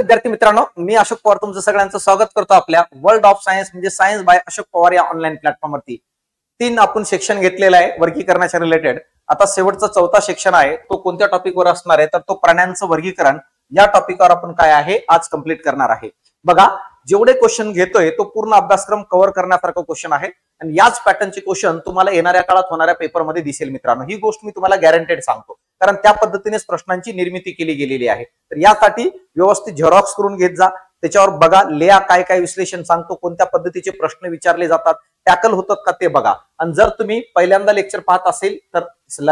विद्यार्थी मित्रांनो, मी अशोक पवार तुमचं सगळ्यांचं स्वागत करतो आपल्या वर्ल्ड ऑफ सायन्स म्हणजे सायन्स बाय अशोक पवार या ऑनलाईन प्लॅटफॉर्मवरती। 3 आपण सेक्शन घेतलेला आहे वर्गीकरणाच्या रिलेटेड। आता शेवटचा 4था सेक्शन आहे, तो कोणत्या टॉपिकवर असणार आहे तर तो प्राण्यांचं वर्गीकरण या टॉपिकवर आपण काय आहे आज कंप्लीट करणार आहे। बघा, जेवढे क्वेश्चन घेतोय तो पूर्ण अभ्यासक्रम कव्हर करण्यासारखा क्वेश्चन आहे आणि याच पॅटर्नचे क्वेश्चन तुम्हाला येणाऱ्या काळात होणाऱ्या पेपरमध्ये दिसेल मित्रांनो। ही गोष्ट मी तुम्हाला गॅरंटेड सांगतो, कारण त्या पद्धतीनेच प्रश्नांची निर्मिती केली गेलेली आहे। तर यासाठी व्यवस्थित झेरॉक्स करून घेत जा, त्याच्यावर बघा लेआ काय काय विश्लेषण सांगतो, कोणत्या पद्धतीचे प्रश्न विचारले जातात, टॅकल होतात का ते बघा। आणि जर तुम्ही पहिल्यांदा लेक्चर पाहत असेल तर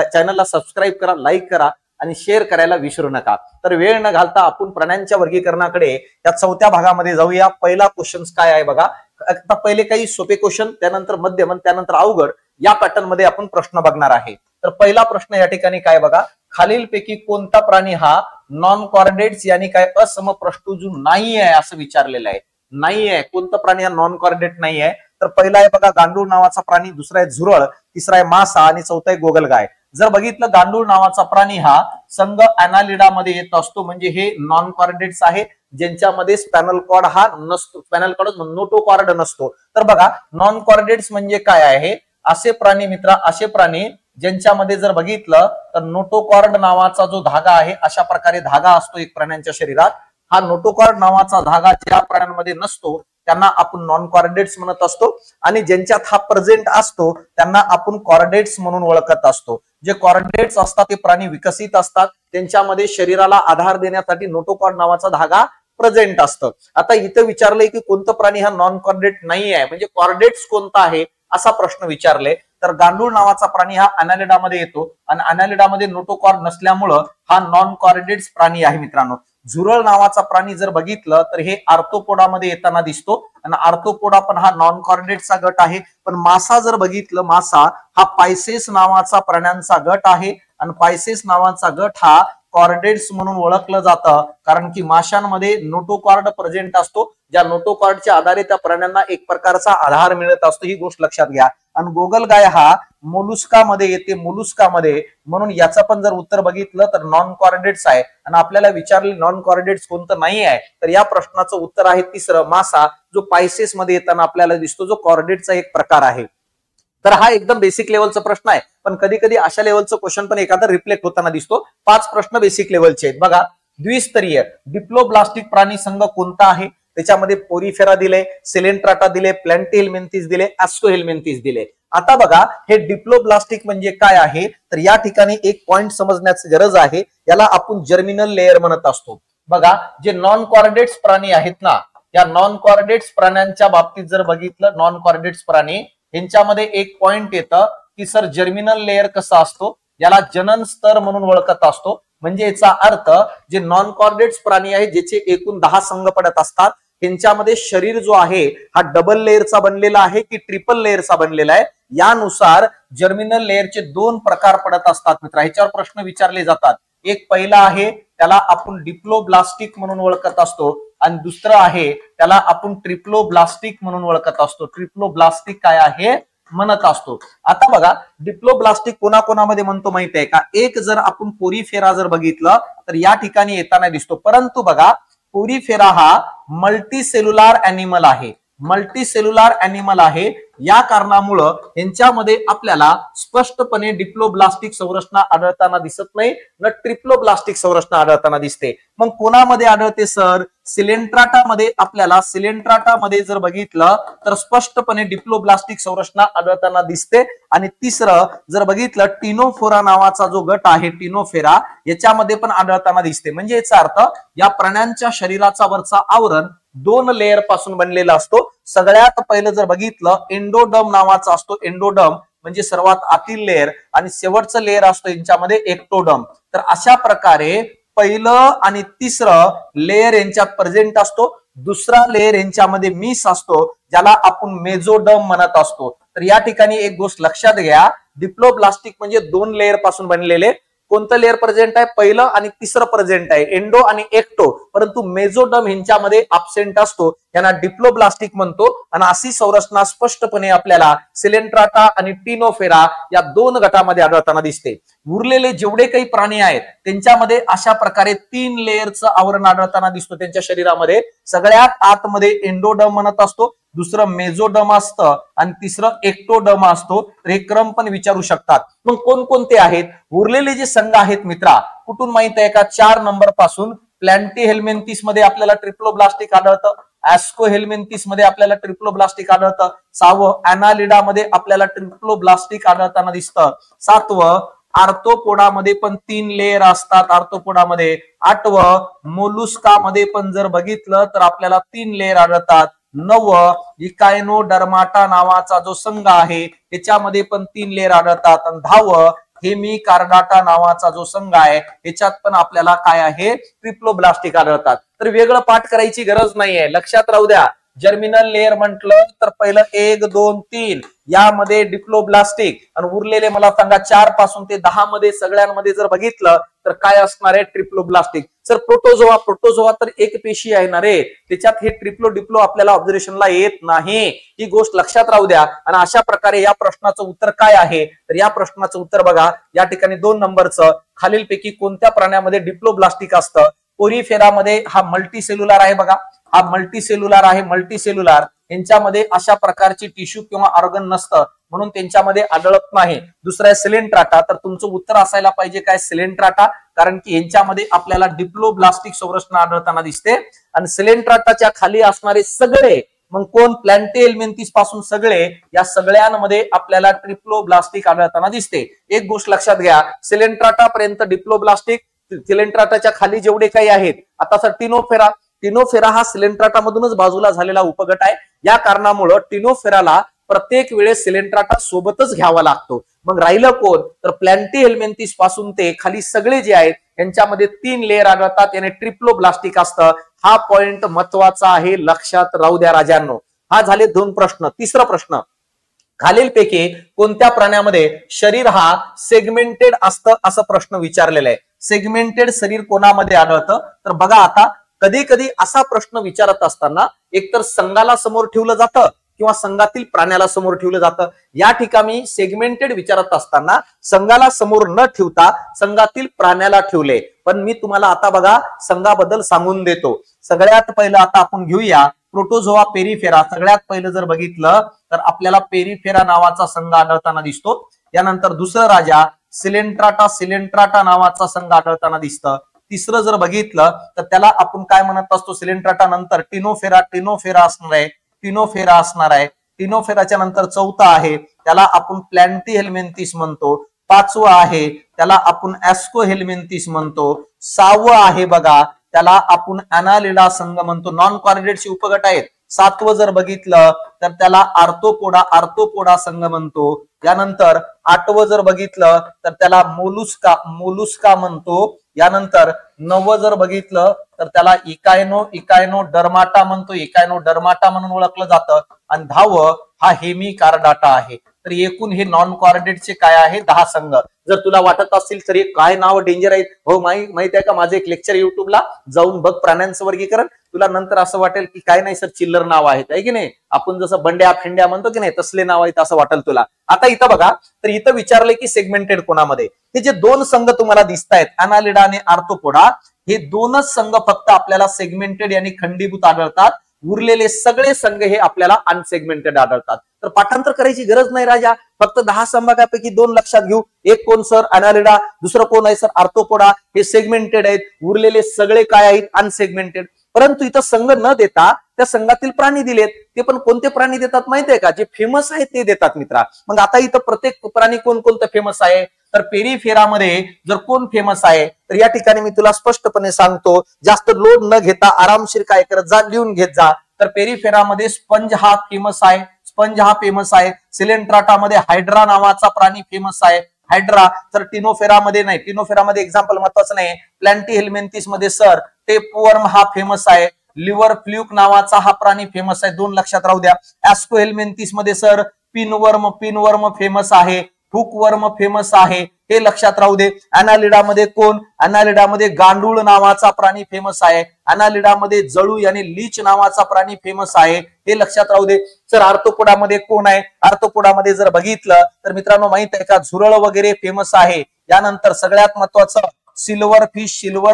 चॅनलला सबस्क्राईब करा, लाईक करा आणि शेअर करायला विसरू नका। तर वेळ न घालता आपण प्राण्यांच्या वर्गीकरणाकडे या 4थ्या भागामध्ये जाऊया। पहिला क्वेश्चन काय आहे बघा। आता पहिले काही सोपे क्वेश्चन, त्यानंतर मध्यम, त्यानंतर अवघड, या पॅटर्न मध्ये आपण प्रश्न बघणार आहे। तर पहिला प्रश्न या ठिकाणी काय बघा, खालीलपैकी कोणता प्राणी हा नॉन कॉर्डेट्स यानी काय असमप्रष्ठुजू नाही आहे असं विचारलेलं आहे। नाही आहे, कोणता प्राणी हा नॉन कॉर्डेट नाही आहे तर पहिला आहे बघा गांडूळ नावाचा प्राणी, दुसरा आहे झुरळ, तिसरा आहे मासा आणि चौथा आहे गोगलगाय। जर बघितलं गांडूळ नावाचा प्राणी हा संघ अॅनालिडा मध्ये येत असतो, म्हणजे हे नॉन कॉर्डेट्स आहे ज्यांच्यामध्ये स्पॅनल कॉर्ड हा नसतो, स्पॅनल कॉर्ड नोटोकॉर्ड नसतो। तर बघा नॉन कॉर्डेट्स म्हणजे काय आहे, असे प्राणी मित्रा, असे प्राणी ज्यांच्यामध्ये जर बघितलं तर नोटोकॉर्ड नावाचा जो धागा आहे, अशा प्रकारे धागा असतो एक प्राण्यांच्या शरीरात। हा नोटोकॉर्ड नावाचा धागा ज्या प्राण्यांमध्ये नसतो त्यांना आपण नॉन कॉर्डेट्स म्हणत असतो, आणि ज्यांच्यात हा प्रेझेंट असतो त्यांना आपण कॉर्डेट्स म्हणून ओळखत असतो। जे कॉर्डेट्स असतात ते प्राणी विकसित असतात, त्यांच्यामध्ये शरीराला आधार देण्यासाठी नोटोकॉर्ड नावाचा धागा प्रेझेंट असतं। आता इथं विचारलंय की कोणतं प्राणी हा नॉन कॉर्डेट नाही आहे, म्हणजे कॉर्डेट्स कोणता आहे असा प्रश्न विचारले तर गांडूळ नावाचा प्राणी हा अॅनालिडा मध्ये येतो आणि अॅनालिडा मध्ये नोटोकॉर्ड नसल्यामुळं हा नॉन कॉर्डेट्स प्राणी आहे मित्रांनो। झुरळ नावाचा प्राणी जर बघितलं तर हे आर्थ्रोपोडामध्ये येताना दिसतो आणि आर्थ्रोपोडा पण हा नॉन कॉर्डेट्सचा गट आहे। पण मासा जर बघितलं, मासा हा पायसेस नावाचा प्राण्यांचा गट आहे आणि पायसेस नावाचा गट हा कॉर्डेट्स म्हणून ओळखलं जातं, कारण की माशांमध्ये नोटोकॉर्ड प्रेझेंट असतो, ज्या नोटोकॉर्डच्या आधारे त्या प्राण्यांना एक प्रकारचा आधार मिळत असतो, ही गोष्ट लक्षात घ्या। आणि गोगलगाय हा मोलुस्का मध्ये येते, मोलुस्का मध्ये, म्हणून याचं पण जर उत्तर बघितलं तर नॉन कॉर्डेट्स आहे। आणि आपल्याला विचारले नॉन कॉर्डेट्स कोणतं नाही आहे तर या प्रश्नाचं उत्तर आहे तिसरं, मासा, जो पायसेस मध्ये येताना आपल्याला दिसतो, जो कॉर्डेटचा एक प्रकार आहे। तर हा एकदम बेसिक लेवलचा प्रश्न आहे, पण कधी कधी अशा लेवलचं क्वेश्चन पण एखादा रिफ्लेक्ट होताना दिसतो। 5 प्रश्न बेसिक लेवलचे आहेत बघा। द्विस्तरीय डिप्लोब्लास्टिक प्राणी संघ कोणता आहे, त्याच्यामध्ये पोरीफेरा दिले, सिलेंट्राटा दिले, प्लॅन्टीहेल्मिंथिस दिले, ऍस्ट्रोहेल्मिंथिस दिले। आता बघा हे डिप्लोब्लास्टिक म्हणजे काय आहे तर या ठिकाणी एक पॉइंट समजण्याची गरज आहे, याला आपण जर्मिनल लेअर म्हणत असतो। बघा जे नॉन कॉर्डेट्स प्राणी आहेत ना, या नॉन कॉर्डेट्स प्राण्यांच्या बाबतीत जर बघितलं, नॉन कॉर्डेट्स प्राणी यांच्यामध्ये एक पॉइंट येतं की सर जर्मिनल लेअर कसा असतो, याला जनन स्तर म्हणून ओळखत असतो। म्हणजे याचा अर्थ जे नॉन कॉर्डेट्स प्राणी आहे ज्याचे एकूण 10 संघ पडत असतात, त्यांच्यामध्ये शरीर जो आहे हा डबल लेअरचा बनलेला आहे की ट्रिपल लेअरचा बनलेला आहे, यानुसार जर्मिनल लेअरचे 2 प्रकार पडत असतात मित्रा। ह्याच्यावर प्रश्न विचारले जातात। एक पहिला आहे त्याला आपण डिप्लोब्लास्टिक म्हणून ओळखत असतो आणि दुसरं आहे त्याला आपण ट्रिप्लोब्लास्टिक म्हणून ओळखत असतो। ट्रिप्लोब्लास्टिक काय आहे म्हणत असतो। आता बघा डिप्लोब्लास्टिक कोणाकोणामध्ये म्हणतो माहिती आहे का, एक जर आपण पोरीफेरा जर बघितलं तर या ठिकाणी येताना दिसतो, परंतु बघा पोरीफेरा हा मल्टीसेल्युलर अॅनिमल आहे, मल्टीसेल्युलर अॅनिमल आहे, या कारणामुळं यांच्यामध्ये आपल्याला स्पष्टपणे डिप्लोब्लास्टिक संरचना आढळताना दिसत नाही, न ट्रिप्लोब्लास्टिक संरचना आढळताना दिसते। मग कोणामध्ये आढळते सर, सिलेंट्राटा मध्ये। आपल्याला सिलेंट्राटा मध्ये जर बघितलं तर स्पष्टपणे डिप्लोब्लास्टिक संरचना आढळताना दिसते। आणि तिसरं जर बघितलं टिनोफोरा नावाचा जो गट आहे, टिनोफेरा, याच्यामध्ये पण आढळताना दिसते। म्हणजे याचा अर्थ या प्राण्यांच्या शरीराचा वरचा आवरण 2 लेअर पासून बनलेला असतो। सगळ्यात पहिलं जर बघितलं एंडोडर्म नावाचा असतो, एंडोडर्म म्हणजे सर्वात आतील लेअर, आणि शेवटचं लेअर असतो यांच्यामध्ये एक्टोडर्म। तर अशा प्रकारे पहिलं आणि तिसरं लेअर यांच्यात प्रेझेंट असतो, दुसरा लेअर यांच्यामध्ये मिस असतो, ज्याला आपण मेझोडर्म म्हणत असतो। तर या ठिकाणी एक गोष्ट लक्षात घ्या, डिप्लोब्लास्टिक म्हणजे 2 लेअर पासून बनलेले, कोणतं लेअर प्रेझेंट आहे, पहिलं आणि तिसरं प्रेझेंट आहे, एंडो आणि एक्टो, परंतु मेझोडर्म यांच्यामध्ये अब्सेंट असतो, यांना डिप्लोब्लास्टिक म्हणतो। आणि अशी संरचना स्पष्टपणे आपल्याला सिलेंट्राटा आणि टिनोफेरा या 2 गटामध्ये आढळताना दिसते। उरलेले जेवढे काही प्राणी आहेत त्यांच्यामध्ये अशा प्रकारे 3 लेयरचं आवरण आढळताना दिसतो त्यांच्या शरीरामध्ये. सगळ्यात आतमध्ये एंडोडर्म म्हणत असतो, दुसरं मेझोडर्म असतं आणि तिसरं एक्टोडर्म असतो. तर हे क्रम पण विचारू शकतात. मग कोणकोणते आहेत उरलेले जे संघ आहेत मित्रा, कुठून माहित आहे का? 4 नंबर पासून प्लॅन्टीहेल्मिन्थिस मध्ये आपल्याला ट्रिप्लोब्लास्टिक आढळतं, ऍस्कोहेल्मिन्थिस मध्ये आपल्याला ट्रिप्लोब्लास्टिक आढळतं, 6वं ऍनालिडा मध्ये आपल्याला ट्रिप्लोब्लास्टिक आढळताना दिसतं, 7वं आर्थ्रोपोडामध्ये पण 3 लेयर असतात आर्थ्रोपोडामध्ये, 8वं मोलुस्कामध्ये पण जर बघितलं तर आपल्याला 3 लेयर आढळतात, 9वं इकायनोडर्माटा नावाचा जो संघ आहे त्याच्यामध्ये पण 3 लेयर आढळतात, आणि 10वं हेमिकार्डाटा नावाचा जो संघ आहे याच्यात पण आपल्याला काय आहे? ट्रिप्लोब्लास्टिक आढळतात. तर वेगळं पाठ करायची गरज नाहीये, लक्षात राहू द्या. जर्मिनल लेअर म्हटलं तर पहिलं 1, 2, 3 यामध्ये डिप्लोब्लास्टिक, आणि उरलेले मला सांगा 4 पासून ते 10 मध्ये सगळ्यांमध्ये जर बघितलं तर काय असणार आहे? ट्रिप्लोब्लास्टिक. सर प्रोटोझोआ तर एक पेशी आहे ना रे, त्याच्यात हे ट्रिप्लो डिप्लो आपल्याला ऑब्झर्वेशनला येत नाही, ही गोष्ट लक्षात राहू द्या. आणि अशा प्रकारे या प्रश्नाचं उत्तर काय आहे? तर या प्रश्नाचं उत्तर बघा या ठिकाणी 2 नंबरचं, खालीलपैकी कोणत्या प्राण्यामध्ये डिप्लोब्लास्टिक असतं? पोरीफेरामध्ये हा मल्टीसेल्युलर आहे बघा, हा मल्टीसेल्युलर आहे. मल्टीसेल्युलर यांच्यामध्ये अशा प्रकारची टिश्यू किंवा ऑर्गन नसतं म्हणून त्यांच्यामध्ये आढळत नाही. दुसरा आहे सिलेंट्राटा, तर तुमचं उत्तर असायला पाहिजे काय? सिलेंट्राटा, कारण की यांच्यामध्ये आपल्याला डिप्लोब्लास्टिक संरचना आढळताना दिसते. आणि सिलेंट्राटाच्या खाली असणारे सगळे मग कोण? प्लॅन्टीहेल्मिन्थिस पासून सगळे, या सगळ्यांमध्ये आपल्याला ट्रिप्लोब्लास्टिक आढळताना दिसते. एक गोष्ट लक्षात घ्या, सिलेंट्राटा पर्यंत डिप्लोब्लास्टिक, सिलेंट्राटाच्या खाली जेवढे काही आहेत, आता सर टिनोफेरा हा सिलेंट्राटा मधूनच बाजूला झालेला उपगट आहे. या कारणामुळे टिनोफेराला प्रत्येक वेळेस सिलेंट्राटा सोबतच घ्यावा लागतो. मग राहिलं कोण? तर प्लॅन्टीहेल्मिन्थिस पासून ते खाली सगळे जे आहेत यांच्यामध्ये 3 लेयर आढळतात, याने ट्रिप्लोब्लास्टिक असतं. हा पॉइंट महत्वाचा आहे, लक्षात राहू द्या राजांनो. हा झाले 2 प्रश्न. तिसरा प्रश्न, खालीलपैकी कोणत्या प्राण्यामध्ये शरीर हा सेगमेंटेड असतं असं प्रश्न विचारलेला आहे. सेगमेंटेड शरीर कोणामध्ये आढळतं? तर बघा आता कधी कधी असा प्रश्न विचारत असताना एकतर संघाला समोर ठेवलं जातं किंवा संघातील प्राण्याला समोर ठेवलं जातं. या ठिकाणी सेगमेंटेड विचारत असताना संघाला समोर न ठेवता संघातील प्राण्याला ठेवले. पण मी तुम्हाला आता बघा संघाबद्दल सांगून देतो. सगळ्यात पहिलं आता आपण घेऊया प्रोटोझोआ पेरिफेरा. सगळ्यात पहिलं जर बघितलं तर आपल्याला पेरिफेरा नावाचा संघ आढळताना दिसतो. यानंतर दुसरं राजा सिलेंट्राटा नावाचा संघ आढळताना दिसतं. तिसरं जर बघितलं तर त्याला आपण काय म्हणत असतो? सिलेंट्राटा नंतर टिनोफेरा असणार आहे. टिनोफेराच्या नंतर 4था आहे त्याला आपण प्लॅन्टीहेल्मिन्थिस म्हणतो. 5वं आहे त्याला आपण ऍस्कोहेल्मिन्थिस म्हणतो. 6वं आहे बघा त्याला आपण ऍनालिडा संघ म्हणतो. नॉन कॉर्डिनेटचे उपगट आहेत. 7वं जर बघितलं तर त्याला आर्थ्रोपोडा संघ म्हणतो. यानंतर 8वं जर बघितलं तर त्याला मोलुस्का म्हणतो. यानंतर 9वं जर बघितलं तर त्याला इकायनोडर्माटा म्हणतो. इकायनोडर्माटा म्हणून ओळखलं जातं. आणि 10वं हा हेमिकार्डाटा आहे. तर एकूण हे नॉन कॉर्डिनेटचे काय आहे? 10 संघ. जर तुला वाटत असेल तर हे काय नाव डेंजर आहेत, हो माहित आहे का? माझं एक लेक्चर युट्यूबला जाऊन बघ प्राण्यांचं वर्गीकरण. तुला नंतर असं वाटेल की काय नाही सर चिल्लर नाव आहेत, आहे की नाही? आपण जसं बंड्या फिंड्या म्हणतो की नाही तसले नाव आहेत असं वाटेल तुला. आता इथं बघा, तर इथं विचारलंय की सेगमेंटेड कोणामध्ये? हे जे 2 संघ तुम्हाला दिसत आहेत ऍनालिडा आणि आर्थ्रोपोडा, हे 2च संघ फक्त आपल्याला सेगमेंटेड आणि खंडीभूत आढळतात. उरलेले सगळे संघ हे आपल्याला अनसेगमेंटेड आढळतात. तर पाठांतर करायची गरज नाही राजा, फक्त 10 संभागापैकी 2 लक्षात घेऊ. एक कोण सर? ऍनालिडा. दुसरं कोण आहे सर? आर्थ्रोपोडा. हे सेगमेंटेड आहेत. उरलेले सगळे काय आहेत? अनसेगमेंटेड. परंतु इथं संघ न देता त्या संघातील प्राणी दिलेत. ते पण कोणते प्राणी देतात माहितीये का? जे फेमस आहेत ते देतात मित्रा. मग आता इथं प्रत्येक प्राणी कोणतं फेमस आहे? तर पेरिफेरामध्ये जर कोण फेमस आहे तर या ठिकाणी मी तुला स्पष्टपणे सांगतो, जास्त लोड न घेता आरामशीर काय करत जा, लिहून घेत जा. तर पेरिफेरामध्ये स्पंज हा फेमस आहे. सिलेंट्राटामध्ये हायड्रा नावाचा प्राणी फेमस आहे. हायड्रा. तर टिनोफेरामध्ये नाही, टिनोफेरामध्ये एक्झाम्पल महत्वाचं नाही. प्लॅन्टीहेल्मिन्थिस मध्ये सर टेपवर्म हा फेमस आहे. लिव्हर फ्ल्यूक नावाचा हा प्राणी फेमस आहे. 2 लक्षात राहू द्या. ऍस्कोहेल्मिन्थिस मध्ये सर पिनवर्म फेमस आहे. हुकवर्म फेमस आहे, हे लक्षात राहू दे. अनालिडामध्ये कोण? अनालिडामध्ये गांडूळ नावाचा प्राणी फेमस आहे. अनालिडामध्ये जळू यानी लीच नावाचा प्राणी फेमस आहे, हे लक्षात राहू दे. सर आर्थ्रोपोडामध्ये कोण आहे? आर्थ्रोपोडामध्ये जर बघितलं तर मित्रांनो माहित आहे का, झुरळ वगैरे फेमस आहे. यानंतर सगळ्यात महत्वाचं सिल्वर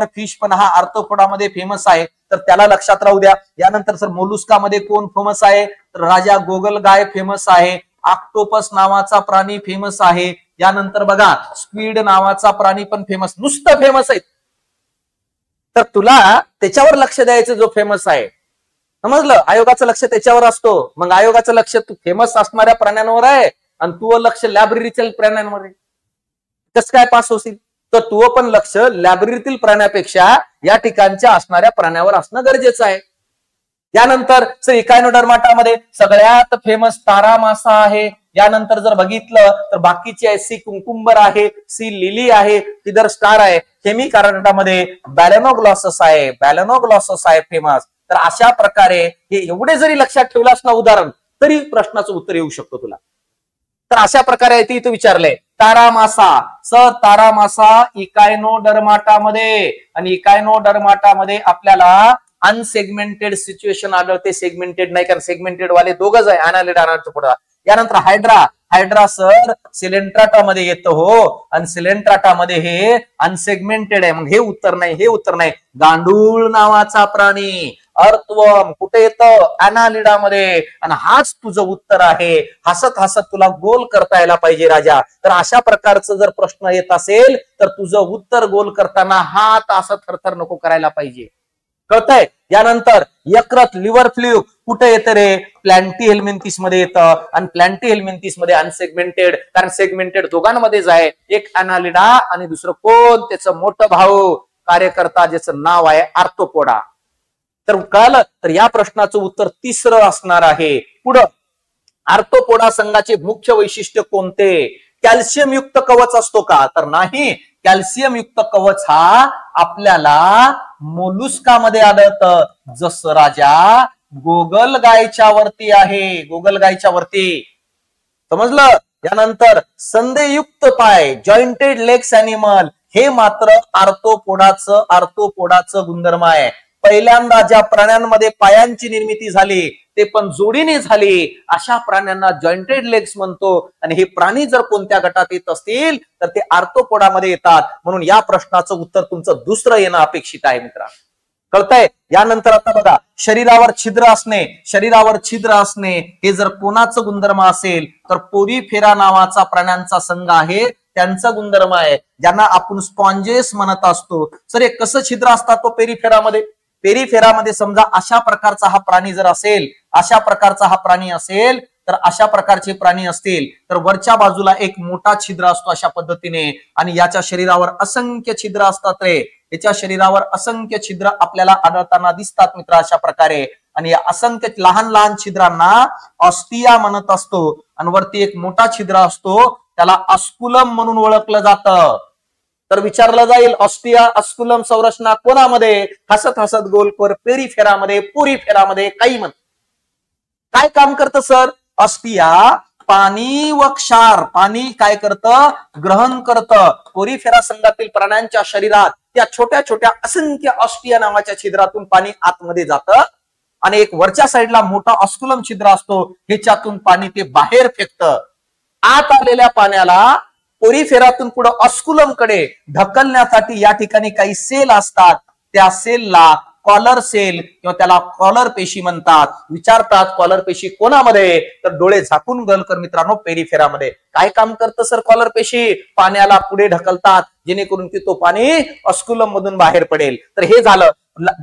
फिश पण हा आर्थ्रोपोडामध्ये फेमस आहे, तर त्याला लक्षात राहू द्या. यानंतर सर मोलुस्कामध्ये कोण फेमस आहे? तर राजा गोगलगाय फेमस आहे. ऑक्टोपस नावाचा प्राणी फेमस आहे. यानंतर बघा स्क्विड नावाचा प्राणी पण फेमस, नुसतं फेमस आहे. तर तुला त्याच्यावर लक्ष द्यायचं जो फेमस आहे, समजलं? आयोगाचं लक्ष त्याच्यावर असतो. मग आयोगाचं लक्ष तू फेमस असणाऱ्या प्राण्यांवर आहे आणि तू लक्ष लायब्ररीच्या प्राण्यांवर आहे, कसं काय पास होशील? तर तू पण लक्ष लायब्ररीतील प्राण्यापेक्षा या ठिकाणच्या असणाऱ्या प्राण्यावर असणं गरजेचं आहे. यानंतर सर इकायनोडर्माटामध्ये सगळ्यात फेमस तारा मासा आहे. यानंतर जर बघितलं तर बाकीचे आहे, सी कुंकुंबर आहे, सी लिली आहे, फिदर स्टार आहे. हेमिकार्डामध्ये बॅलेनोग्लॉसस आहे फेमस. तर अशा प्रकारे हे एवढे जरी लक्षात ठेवलास ना उदाहरण, तरी प्रश्नाचं उत्तर येऊ शकतो तुला. तर अशा प्रकारे आहे ते विचारलंय. तारा मासा, सर तारा मासा इकायनोडर्माटामध्ये, आणि इकायनोडर्माटामध्ये आपल्याला अनसेगमेंटेड सिच्युएशन आढळते, सेगमेंटेड नाही, कारण सेगमेंटेड वाले दोघच आहे, अनालिडा आणि आर्थ्रोपोडा. यानंतर हायड्रा सर सिलेंट्राटामध्ये येतं हो, आणि सिलेंट्राटामध्ये हे अनसेगमेंटेड आहे. मग हे उत्तर नाही. गांडूळ नावाचा प्राणी अर्थवर्म कुठे येतं? अनालिडामध्ये, आणि हाच तुझं उत्तर आहे. हसत हसत तुला गोल करता यायला पाहिजे राजा. तर अशा प्रकारचं जर प्रश्न येत असेल तर तुझं उत्तर गोल करताना हात असं थरथर नको करायला पाहिजे, कळतंय? यानंतर यकृत लिव्हर फ्ल्यूक कुठे येतं रे? प्लॅन्टी हेल्मिंथिस मध्ये येतं, आणि प्लॅन्टी हेल्मिंथिस मध्ये अनसेगमेंटेड, कारण सेगमेंटेड दोघांमध्येच आहे. एक अनालिडा आणि दुसरं कोण? त्याचं मोठं भाऊ कार्यकर्ता ज्याचं नाव आहे आर्थ्रोपोडा. तर कळलं? तर या प्रश्नाचं उत्तर तिसरं असणार आहे. पुढं आर्थ्रोपोडा संघाचे मुख्य वैशिष्ट्य कोणते? कॅल्शियम युक्त कवच असतो का? तर नाही. कॅल्शियम युक्त कवच हा आपल्याला मोलुस्कामध्ये आढळतं, जसं राजा गोगलगायच्या वरती आहे, गोगलगायच्या वरती, समजलं? यानंतर संधेयुक्त पाय, जॉइंटेड लेग्स अॅनिमल, हे मात्र आर्थ्रोपोडाचं गुणधर्म आहे. पहिल्यांदा ज्या प्राण्यांमध्ये पायांची निर्मिती झाली ते पण जोडीने झाली, अशा प्राण्यांना जॉइंटेड लेग्स म्हणतो. आणि हे प्राणी जर कोणत्या गटात येत असतील तर ते आर्थ्रोपोडामध्ये येतात. म्हणून या प्रश्नाचं उत्तर तुमचं दुसरं येणं अपेक्षित आहे मित्रा, कळतंय? यानंतर आता बघा शरीरावर छिद्र असणे हे जर कोणाचं गुणधर्म असेल तर पोरीफेरा नावाचा प्राण्यांचा संघ आहे, त्यांचा गुणधर्म आहे, ज्यांना आपण स्पॉन्जेस म्हणत असतो. सर हे कसं छिद्र असतात तो पेरिफेरामध्ये समजा अशा प्रकारचा हा प्राणी जर असेल, अशा प्रकारचे प्राणी असतील तर वरच्या बाजूला एक मोठा छिद्र असतो अशा पद्धतीने, आणि याच्या शरीरावर असंख्य छिद्र असतात रे. याच्या शरीरावर असंख्य छिद्र आपल्याला आढळताना दिसतात मित्र अशा प्रकारे. आणि या असंख्य लहान लहान छिद्रांना ऑस्टिया म्हणत असतो, आणि वरती एक मोठा छिद्र असतो त्याला अस्कुलम म्हणून ओळखलं जातं. तर विचारलं जाईल ऑस्टिया अस्कुलम संरचना कोणामध्ये? हसत हसत गोलकोर पेरिफेरामध्ये, पोरीफेरामध्ये, काही म्हण. काय काम करतं सर? ऑस्टिया पाणी व क्षार, पाणी काय करतं? ग्रहण करतं. पोरीफेरा संघातील प्राण्यांच्या शरीरात त्या छोट्या छोट्या असंख्य ऑस्टिया नावाच्या छिद्रातून पाणी आतमध्ये जातं, आणि एक वरच्या साईडला मोठा ऑस्कुलम छिद्र असतो, ह्याच्यातून पाणी ते बाहेर फेकतं. आत आलेल्या पाण्याला पोरीफेरातून पुढे ऑस्कुलम कडे ढकलण्यासाठी या ठिकाणी काही सेल असतात, त्या सेलला कॉलर सेल किंवा त्याला कॉलर पेशी म्हणतात. विचारतात कॉलर पेशी कोणामध्ये? तर डोळे झाकून गलकर मित्रांनो पेरिफेरामध्ये. काय काम करतं सर कॉलर पेशी? पाण्याला पुढे ढकलतात जेणेकरून की तो पाणी ऑस्कुलम मधून बाहेर पडेल. तर हे झालं.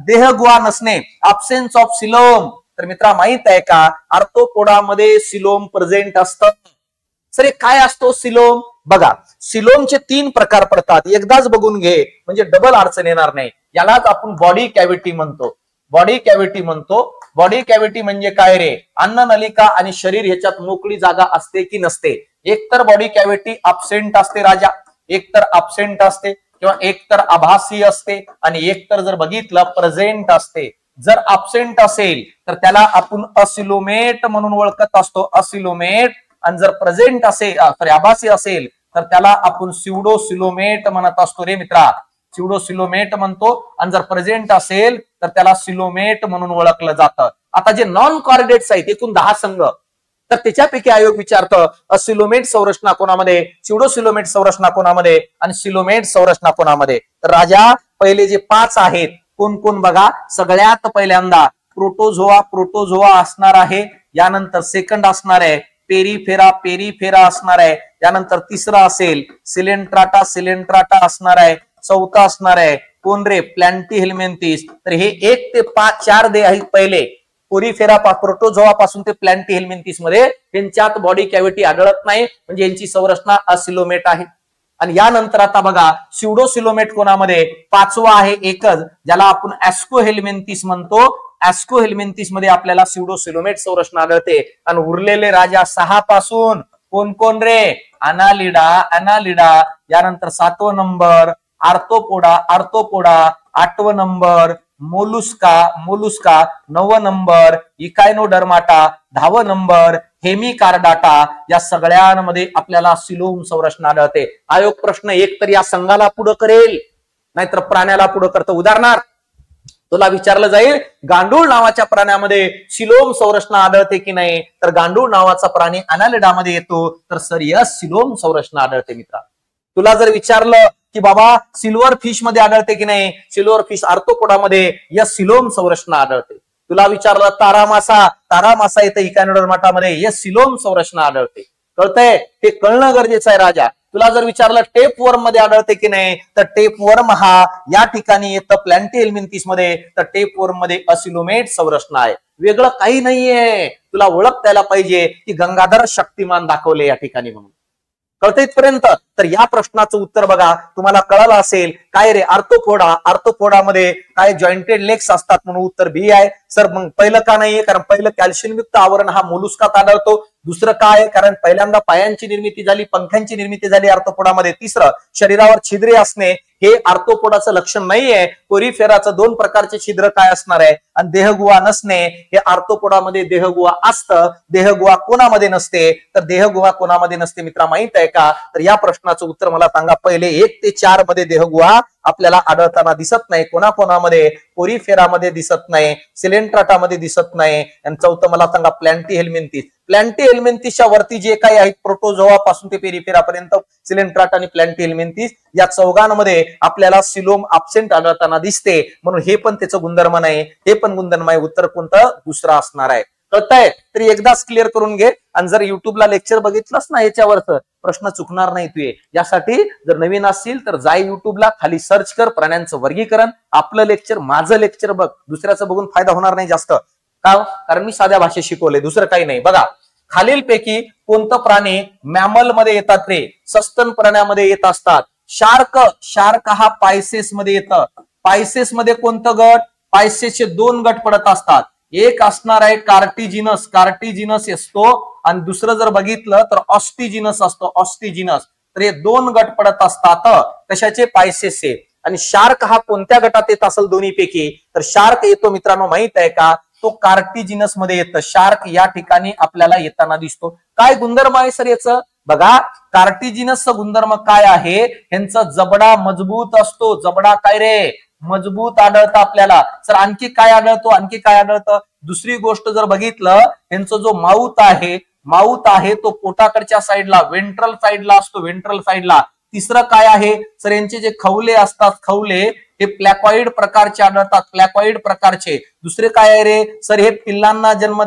देहगुहा नसणे, अब्सेन्स ऑफ सिलोम. तर मित्रा माहित आहे का आर्थ्रोपोडामध्ये सिलोम प्रेझेंट असतं. सर काय असतो सिलोम? बघा सिलोमचे 3 प्रकार पडतात, एकदाच बघून घे म्हणजे डबल अडचण येणार नाही. यालाच आपण बॉडी कॅव्हिटी म्हणतो. बॉडी कॅव्हिटी म्हणजे काय रे? अन्ननलिका आणि शरीर ह्याच्यात मोकळी जागा असते की नसते? एकतर बॉडी कॅव्हिटी अब्सेंट असते राजा, एकतर अब्सेंट असते किंवा एकतर आभासी असते, आणि एकतर जर बघितलं प्रेझेंट असते. जर अब्सेंट असेल तर त्याला आपण असिलोमेट म्हणून ओळखत असतो. असिलोमेट आणि जर प्रेझेंट असेल सॉरी आभासी असेल तर त्याला आपण स्युडोसिलोमेट म्हणत असतो रे मित्रा, स्युडोसिलोमेट म्हणतो. आणि जर प्रेझेंट असेल तर त्याला सिलोमेट म्हणून ओळखलं जातं. आता जे नॉन कॉर्डिनेट्स आहेत एकूण 10 संघ, तर त्याच्यापैकी आयोग विचारतं सिलोमेट संरचना कोणामध्ये, स्युडोसिलोमेट संरचना कोणामध्ये आणि सिलोमेट संरचना कोणामध्ये. तर राजा पहिले जे 5 आहेत कोण कोण बघा. सगळ्यात पहिल्यांदा प्रोटोझोआ असणार आहे. यानंतर सेकंड असणार आहे पेरिफेरा असणार आहे. यानंतर तिसरा असेल सिलेंट्राटा असणार आहे. चौथा असणार आहे कोण रे, प्लॅन्टीहेल्मिंथिस. तर हे 1 ते 4 दे आहेत पहिले पोरिफेरा प्रोटोझोआ पासून ते प्लॅन्टीहेल्मिंथिस मध्ये. त्यांच्यात बॉडी कॅव्हिटी आढळत नाही म्हणजे यांची संरचना असिलोमेट आहे. आणि यानंतर आता बघा स्युडोसिलोमेट कोणामध्ये, 5वा आहे एकच ज्याला आपण ऍस्कोहेल्मिंथिस म्हणतो. ऍस्कोहेल्मिंथिस मध्ये आपल्याला स्युडोसिलोमेट संरचना आढळते. आणि उरलेले राजा 6 पासून कोण कोण रे, अनालिडा. यानंतर 7वा नंबर आर्थोपोडा. 8वा नंबर मोलुस्का. 9वा नंबर इकायनोडर्माटा. 10वा नंबर हेमिकार्डाटा. या सगळ्यांमध्ये आपल्याला सिलोम संरचना आढळते. आयोग प्रश्न एक तर या संघाला पुढे करेल नाहीतर प्राण्याला पुढे करतं. उदाहरणार्थ तुला विचारलं जाईल गांडूळ नावाच्या प्राण्यामध्ये सिलोम संरचना आढळते की नाही, तर गांडूळ नावाचा प्राणी अनालिडामध्ये येतो. तर सर यस सिलोम संरचना आढळते मित्रा. तुला जर विचारलं की बाबा सिल्वर फिश मध्ये आढळते की नाही, सिल्वर फिश आर्थोपोडामध्ये यस सिलोम संरचना आढळते. तुला विचारलं तारा मासा येतं इकायनोडर्माटामध्ये, यस सिलोम संरचना आढळते. कळतंय, ते कळणं गरजेचं आहे राजा. तुला जर विचारलं टेपवर्म मध्ये आढळते की नाही, तर टेपवर्म हा या ठिकाणी येतं प्लॅन्टीहेल्मिंथिस मध्ये. तर टेपवर्म मध्ये असिलोमेट संरचना आहे, वेगळं काही नाहीये. तुला ओळखता यायला पाहिजे की गंगाधर शक्तिमान दाखवले या ठिकाणी म्हणून. कळतं इथपर्यंत. तर या प्रश्नाचं उत्तर बघा तुम्हाला कळलं असेल काय रे, आर्थोपोडामध्ये काय जॉईंटेड लेग्स असतात म्हणून उत्तर बी आहे. सर मग पहिलं का नाहीये, कारण पहिलं कॅल्शियम युक्त आवरण हा मोलुस्कात आढळतो. दुसरं काय, कारण पहिल्यांदा पायांची निर्मिती झाली, पंखांची निर्मिती झाली आर्थोपोडामध्ये. तिसरं शरीरावर छिद्रे असणे हे आर्थोपोडाचं लक्षण नाहीये. पोरिफेराचं 2 प्रकारचे छिद्र काय असणार आहे. आणि देहगुहा नसणे हे आर्थोपोडामध्ये देहगुहा असतं, देहगुहा कोणामध्ये नसते, तर देहगुहा कोणामध्ये नसते मित्रा माहित आहे का. तर या प्रश्नाचं उत्तर मला सांगा. पहिले 1 ते 4 मध्ये देहगुहा आपल्याला आढळताना दिसत नाही. कोणाकोणामध्ये, पोरिफेरामध्ये दिसत नाही, सिलेंट्राटामध्ये दिसत नाही. आणि चौथं मला सांगा प्लॅन्टीहेल्मिंथिसच्या वरती जे काही आहेत प्रोटोझोआ पासून ते पेरिफेरा पर्यंत सिलेंट्राटा आणि प्लॅन्टीहेल्मिंथिस या चौघांमध्ये आपल्याला सिलोम अब्सेंट आढळताना दिसते. म्हणून हे पण त्याचं गुणधर्म नाही, हे पण गुणधर्म आहे. उत्तर कोणतं, दुसरा असणार आहे. कळतंय. तरी एकदाच क्लिअर करून घे. आणि जर युट्यूबला लेक्चर बघितलंस ना याच्यावरच प्रश्न चुकणार नाही तुझे. यासाठी जर नवीन असतील तर जाय युट्यूबला, खाली सर्च कर प्राण्यांचं वर्गीकरण. आपलं लेक्चर, माझं लेक्चर बघ, दुसऱ्याचं बघून फायदा होणार नाही जास्त. का, कारण मी साध्या भाषेत शिकवले, दुसरं काही नाही. बघा खालीलपैकी कोणतं प्राणी मॅमल मध्ये येतात रे, सस्तन प्राण्यामध्ये येत असतात. शार्क हा पायसेस मध्ये येतं. पायसेस मध्ये कोणतं गट, पायसेसचे 2 गट पडत असतात. एक असणार आहे कार्टिजिनस असतो आणि दुसरं जर बघितलं तर ऑस्टिजिनस असतो, ऑस्टिजिनस. तर हे 2 गट पडत असतात. कशाचे, पायसेसचे. आणि शार्क हा कोणत्या गटात येत असेल दोन्हीपैकी, तर शार्क येतो मित्रांनो माहित आहे का, तो कार्टिजिनस मध्ये येतं. शार्क या ठिकाणी आपल्याला येताना दिसतो. काय गुणधर्म आहे सर याचं, बघा कार्टिजिनसचा गुणधर्म काय आहे, यांचा जबडा मजबूत असतो. जबडा काय रे, मजबूत आढळतं आपल्याला. सर आणखी काय आढळतं, दुसरी गोष्ट जर बघितलं यांचा जो माउथ आहे तो पोटाकडच्या साईडला वेंट्रल साईडला असतो, वेंट्रल साईडला. तिसरं काय आहे सर, यांचे जे खवले असतात, खवले हे प्लॅकॉइड प्रकारचे आढळतात, प्लॅकॉइड प्रकारचे. दुसरे काय आहे रे सर, हे पिल्लांना जन्म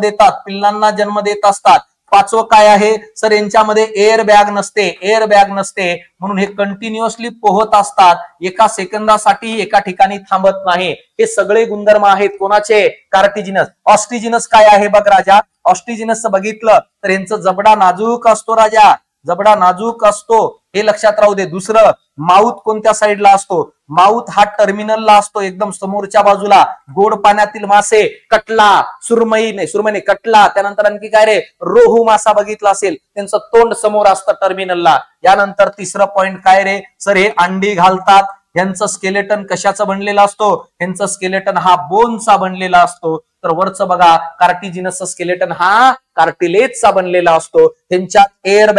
देत असतात. 5वं काय आहे सर, यांच्यामध्ये एअर बॅग नसते, म्हणून हे कंटिन्युअसली पोहत असतात. एका सेकंदासाठी एका ठिकाणी थांबत नाही. हे सगळे गुणधर्म आहेत कोणाचे, कार्टिजिनस. ऑस्टिजिनस काय आहे बघ राजा, ऑस्टिजिनस बघितलं तर यांचा जबडा नाजूक असतो राजा, जबडा नाजूक असतो, हे लक्षात राहू दे. दुसरं, माउथ कोणत्या साईडला असतो, माउथ हा टर्मिनलला असतो, एकदम समोरच्या बाजूला. गोड पाण्यातील मासे, कटला, सुरमई कटला. त्यानंतर आणखी काय रे, रोहू मासा बघितला असेल, त्यांचं तोंड समोर असतं टर्मिनलला. यानंतर तिसरं पॉइंट काय रे सर, हे अंडी घालतात. यांचं स्केलेटन कशाचं बनलेलं असतो, यांचं स्केलेटन हा बोनचा बनलेला असतो. तर वरचं बघा कार्टिजिनस स्केलेटन हा कार्टिलेजचा बनलेला असतो. त्यांच्यात एअर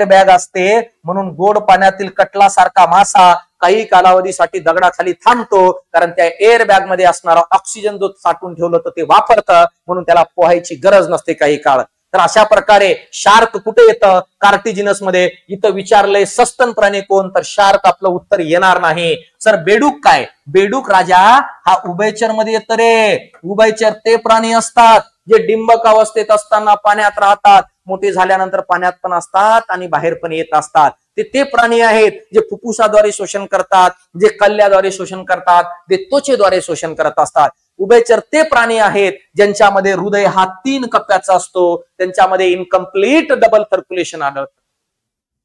बॅग असते म्हणून गोड पाण्यातील कटलासारखा मासा काही कालावधीसाठी दगडाखाली थांबतो, कारण त्या एअर बॅग मध्ये असणारा ऑक्सिजन जो साठवून ठेवलं तर ते वापरतं, म्हणून त्याला पोहायची गरज नसते काही काळ. तर अशा प्रकारे शार्क कुठे येतं? कार्टिजिनस मध्ये. इथं विचारलंय सस्तन प्राणी कोण, तर शार्क आपलं उत्तर येणार नाही. सर बेडूक काय? बेडूक राजा हा उभयचर मध्ये येतं रे. उभयचर ते प्राणी असतात जे डिंबक अवस्थेत असताना पाण्यात राहतात, मोठे झाल्यानंतर पाण्यात पण असतात आणि बाहेर पण येत असतात. ते प्राणी आहेत जे फुफ्फुसाद्वारे शोषण करतात, जे कल्ल्याद्वारे शोषण करतात, जे त्वचेद्वारे शोषण करत असतात. उभयचर ते प्राणी आहेत ज्यांच्यामध्ये हृदय हा 3 कप्प्याचा असतो, त्यांच्यामध्ये इनकम्प्लीट डबल सर्क्युलेशन आढळतं.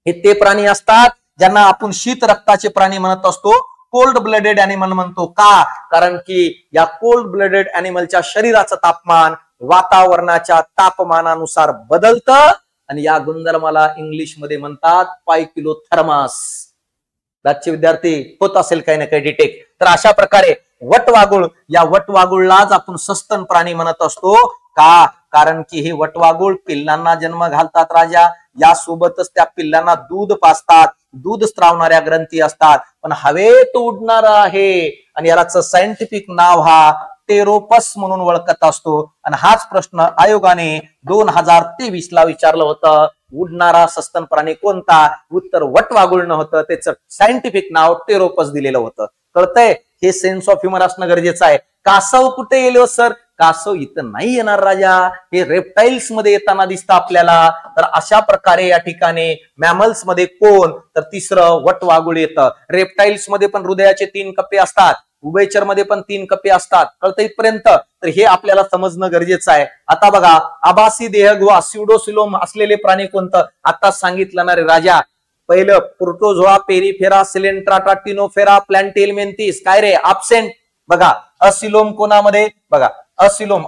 हे ते प्राणी असतात ज्यांना आपण शीत रक्ताचे प्राणी म्हणत असतो, कोल्ड ब्लडेड अॅनिमल म्हणतो. का? कारण की या कोल्ड ब्लडेड अॅनिमलच्या शरीराचं तापमान वातावरणाच्या तापमानानुसार बदलतं आणि या गुणधर्माला इंग्लिश मध्ये म्हणतात पायकिलोथर्मस. राज्य विद्यार्थी होत असेल काही ना काही डिटेक्ट. तर अशा प्रकारे वटवागुळ, या वटवागुळलाच आपण सस्तन प्राणी म्हणत असतो. का? कारण की हे वटवागुळ पिल्लांना जन्म घालतात राजा, यासोबतच त्या पिल्लांना दूध पाजतात, दूध स्त्रावणाऱ्या ग्रंथी असतात, पण हवेत उडणारा आहे आणि याचं सायंटिफिक नाव हा टेरोपस म्हणून ओळखत असतो. आणि हाच प्रश्न आयोगाने 2023 ला विचारलं होतं, उडणारा सस्तन प्राणी कोणता? उत्तर वटवागुळ नव्हतं, त्याचं सायंटिफिक नाव टेरोपस दिलेलं होतं. कळतंय? हे सेन्स ऑफ ह्युमर असणं गरजेचं आहे. कासव कुठे येलो सर? कासव इथं नाही येणार राजा, हे रेप्टाइल्स मध्ये येताना दिसतं आपल्याला. तर अशा प्रकारे या ठिकाणी मॅमल्स मध्ये कोण? तर तिसरं वटवागुळ येतं. रेप्टाइल्स मध्ये पण हृदयाचे 3 कप्पे असतात, उभयचर मध्ये पण 3 कप्पे असतात. कळतं इथपर्यंत? तर हे आपल्याला समजणं गरजेचं आहे. आता बघा, आभासी देहगुहा स्युडोसिलोम असलेले प्राणी कोणतं? आता सांगितलं ना रे राजा. पहिलं प्रोटोझोआ, पेरिफेरा, सिलेंट्राटा, टिनोफेरा, प्लॅन्टिहेल्मिन्थिस. काय रे? अब्सेंट. बघा असिलोम कोणामध्ये? बघा असिलोम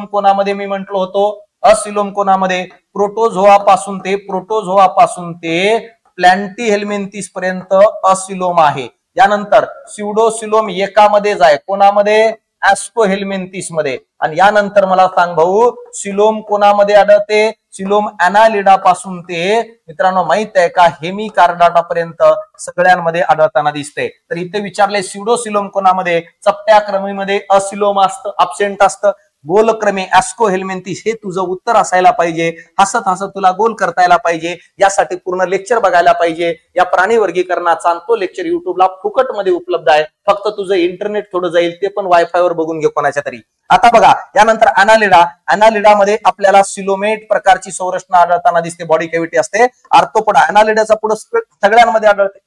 कोणामध्ये मी म्हंटलो होतो, असिलोम कोणामध्ये? प्रोटोझोआ पासून ते प्लॅन्टिहेल्मिन्थिस पर्यंत असिलोम आहे. यानंतर स्युडोसिलोम एकामध्येच आहे. कोणामध्ये? ऍस्कोहेल्मिन्थिस मध्ये. आणि यानंतर मला सांग भाऊ, सिलोम कोणामध्ये आढळते? सिलोम अॅनालिडा पासून ते मित्रांनो माहित आहे का हेमिकार्डाटा पर्यंत सगळ्यांमध्ये आढळताना दिसते. तर इथे विचारले स्युडोसिलोम कोणामध्ये? चपट्या क्रमीमध्ये असिलोम असतं, अब्सेंट असतं. गोलक्रमे ऍस्कोहेल्मिन्थिस हे तुझं उत्तर असायला पाहिजे. हसत तुला गोल करता यायला पाहिजे. यासाठी पूर्ण लेक्चर बघायला पाहिजे. या प्राणी वर्गीकरणाचा तो लेक्चर युट्यूबला फुकट मध्ये उपलब्ध आहे. फक्त तुझं इंटरनेट थोडं जाईल, ते पण वायफाय वर बघून घे कोणाच्या तरी. आता बघा यानंतर अॅनालिडा मध्ये आपल्याला सिलोमेट प्रकारची संरचना आढळताना दिसते, बॉडी कॅव्हिटी असते. आर्थोपोडा अॅनालिडाचा पुढे सगळ्यांमध्ये आढळते,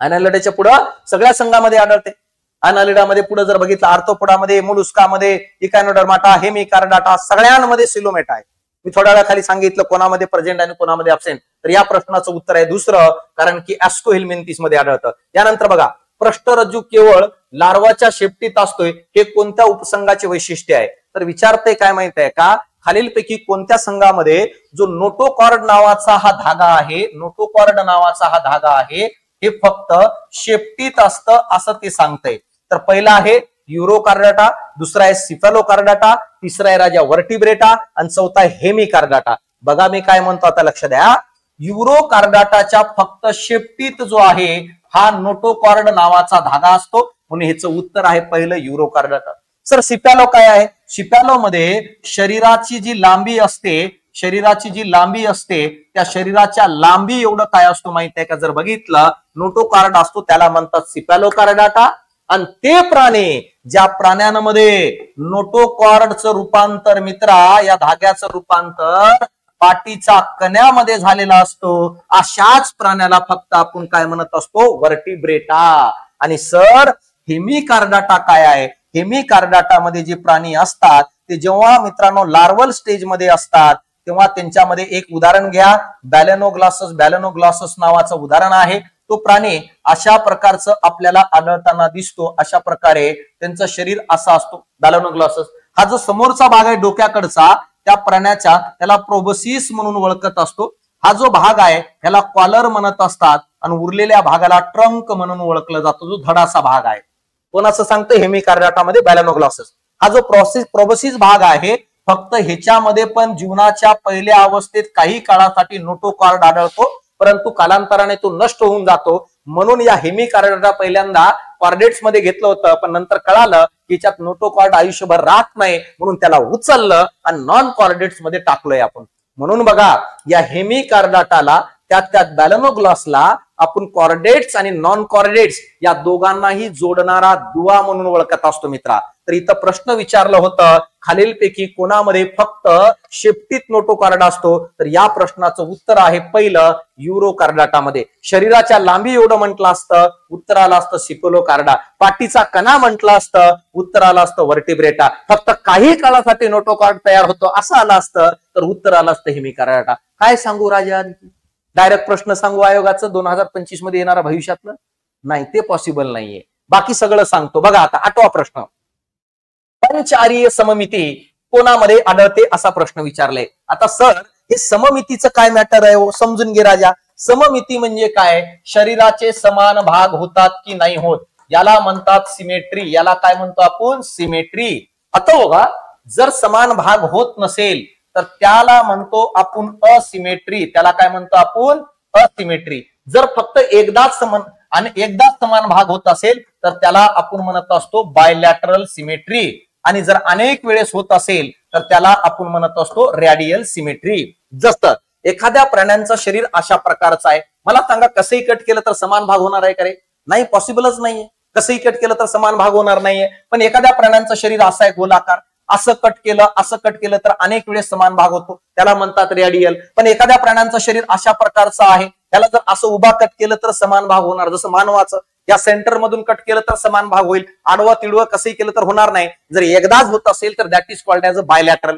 अॅनालिडाच्या पुढे सगळ्या संघामध्ये आढळते. अॅनालिडामध्ये पुढे जर बघितलं आर्थोपोडामध्ये, मोलुस्कामध्ये, इकायनोडर्माटा, हेमिकार्डाटा सगळ्यांमध्ये सिलोमेट आहे. मी थोड्या वेळाखाली सांगितलं कोणामध्ये प्रेझेंट आणि कोणामध्ये अब्सेंट. तर या प्रश्नाचं उत्तर आहे दुसरं, कारण की ऍस्कोहेल्मिन्थिस मध्ये आढळतं. यानंतर बघा पृष्ठरज्जू केवळ लार्वाच्या शेपटीत असतोय, हे कोणत्या उपसंघाचे वैशिष्ट्य आहे? तर विचारते काय माहित आहे का, खालीलपैकी कोणत्या संघामध्ये जो नोटोकॉर्ड नावाचा हा धागा आहे, हे फक्त शेपटीत असतं असं ते सांगतंय. तर पहिला आहे युरोकार्डाटा, दुसरा आहे सिफॅलोकार्डाटा, तिसरा आहे राजा वर्टिब्रेटा आणि चौथा आहे हेमिकार्डाटा. बघा मी काय म्हणतो आता लक्ष द्या. युरोकार्डाटाच्या फक्त शेपटीत जो आहे हा नोटोकॉर्ड नावाचा धागा असतो, म्हणून ह्याचं उत्तर आहे पहिलं युरोकार्डाटा. सर सिपॅलो काय आहे? सिपॅलो मध्ये शरीराची जी लांबी असते त्या शरीराच्या लांबी एवढं काय असतो माहित आहे का? जर बघितलं नोटोकॉर्ड असतो त्याला म्हणतात सिपॅलोकार्डाटा. आणि ते प्राणी ज्या प्राण्यांमध्ये नोटोकॉर्डचं रूपांतर मित्रा, या धाग्याचं रूपांतर पाठीच्या कण्यामध्ये झालेला असतो, अशाच प्राण्याला फक्त आपण काय म्हणत असतो? वर्टिब्रेटा. आणि सर हेमिकार्डाटा काय आहे? हेमिकार्डाटा मध्ये जे प्राणी असतात ते जेव्हा मित्रांनो लार्वल स्टेज मध्ये असतात तेव्हा त्यांच्यामध्ये एक उदाहरण घ्या, बॅलेनोग्लॉसस नावाचं उदाहरण आहे. तो प्राणी अशा प्रकारचं आपल्याला आढळताना दिसतो. अशा प्रकारे त्यांचं शरीर असं असतो बॅलेनोग्लॉसस. हा जो समोरचा भाग आहे डोक्याकडचा त्या प्राण्याच्या, त्याला प्रोबोसिस म्हणून ओळखत असतो. हा जो भाग आहे ह्याला कॉलर म्हणत असतात आणि उरलेल्या भागाला ट्रंक म्हणून ओळखलं जातो, जो धडाचा भाग आहे. कोणाचं सांगतं हेमिकार्डाटामध्ये बॅलॅनोग्लॉसस. हा जो प्रोबोसिस भाग आहे फक्त ह्याच्यामध्ये पण जीवनाच्या पहिल्या अवस्थेत काही काळासाठी नोटोकॉर्ड आढळतो, परंतु कालांतराने तो नष्ट होऊन जातो. म्हणून या हेमिकार्डाटा पहिल्यांदा कॉर्डेट्स मध्ये घेतलं होतं, पण नंतर कळालं की याच्यात नोटोकॉर्ड आयुष्यभर राहत नाही, म्हणून त्याला उचललं आणि नॉन कॉर्डेट्स मध्ये टाकलोय आपण. म्हणून बघा या हेमिकार्डाटाला त्यात बॅलॅनोग्लॉसला आपण कॉर्डेट्स आणि नॉन कॉर्डेट्स या दोघांनाही जोडणारा दुवा म्हणून ओळखत असतो मित्रा. तर इथं प्रश्न विचारलं होतं खालीलपैकी कोणामध्ये फक्त शेपटीत नोटोकॉर्ड असतो, तर या प्रश्नाचं उत्तर आहे पहिलं युरोकार्डाटामध्ये. शरीराच्या लांबी एवढं म्हटलं असतं, उत्तर आलं असतं सिफेलोकार्डा. पाठीचा कणा म्हटलं असतं, उत्तर आलं असतं व्हर्टिब्रेटा. फक्त काही काळासाठी नोटोकॉर्ड तयार होतो असं आलं असतं, तर उत्तर आलं असतं हेमिकार्डाटा. काय सांगू राजा? डायरेक्ट प्रश्न सांगू आयोगाचं 2025 मध्ये येणारा भविष्यातलं? नाही, ते पॉसिबल नाहीये. बाकी सगळं सांगतो. बघा आता 8वा प्रश्न, पंचआर्यीय सममिती कोणामध्ये आढळते असा प्रश्न विचारलाय. आता सर हे सममितीचं काय मॅटर आहे समजून घे राजा. सममिती म्हणजे काय? शरीराचे समान भाग होतात की नाही होत, याला म्हणतात सिमेट्री. याला काय म्हणतो आपण? सिमेट्री. आता बघा जर समान भाग होत नसेल तर त्याला म्हणतो आपण असिमेट्री. त्याला काय म्हणतो आपण? असिमेट्री. जर फक्त एकदाच समान भाग होत असेल तर त्याला आपण म्हणत असतो बायलॅटरल सिमेट्री. आणि जर अनेक वेळेस होत असेल तर त्याला आपण म्हणत असतो रॅडियल सिमेट्री. जसं एखाद्या प्राण्यांचं शरीर अशा प्रकारचं आहे, मला सांगा कसंही कट केलं तर समान भाग होणार आहे का रे? नाही, पॉसिबलच नाहीये. कसंही कट केलं तर समान भाग होणार नाहीये. पण एखाद्या प्राण्यांचं शरीर असं आहे गोलाकार, असं कट केलं तर अनेक वेळेस समान भाग होतो, त्याला म्हणतात रॅडियल. पण एखाद्या प्राण्यांचं शरीर अशा प्रकारचं आहे, त्याला जर असं उभा कट केलं तर समान भाग होणार. जसं मानवाचं या सेंटर मधून कट केलं तर समान भाग होईल, आडवा तिडवं कसंही केलं तर होणार नाही. जर एकदाच होत असेल तर that is called as a bilateral.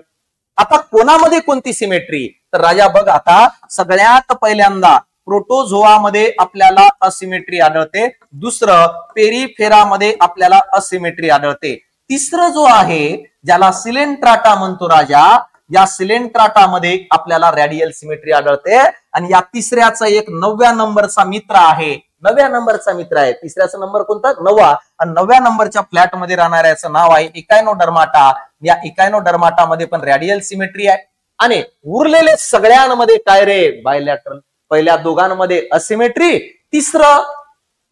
आता कोणामध्ये कोणती सिमेट्री? तर राजा बघ आता सगळ्यात पहिल्यांदा प्रोटोझोआमध्ये आपल्याला असिमेट्री आढळते. दुसरं पेरिफेरामध्ये आपल्याला असिमेट्री आढळते. तिसरं जो आहे ज्याला सिलेंट्राटा म्हणतो राजा, या सिलेंट्राटामध्ये आपल्याला रॅडियल सिमेट्री आढळते. आणि या तिसऱ्याचा एक 9व्या नंबरचा मित्र आहे. 9व्या नंबरचा मित्र आहे. तिसऱ्याचा नंबर कोणता? 9वा. आणि 9व्या नंबरच्या फ्लॅट मध्ये राहणाऱ्याचं नाव आहे इकायनोडर्माटा. या इकायनोडर्माटामध्ये पण रॅडियल सिमेट्री आहे. आणि उरलेले सगळ्यांमध्ये काय रे? बायलॅटरल. पहिल्या दोघांमध्ये असिमेट्री, तिसरं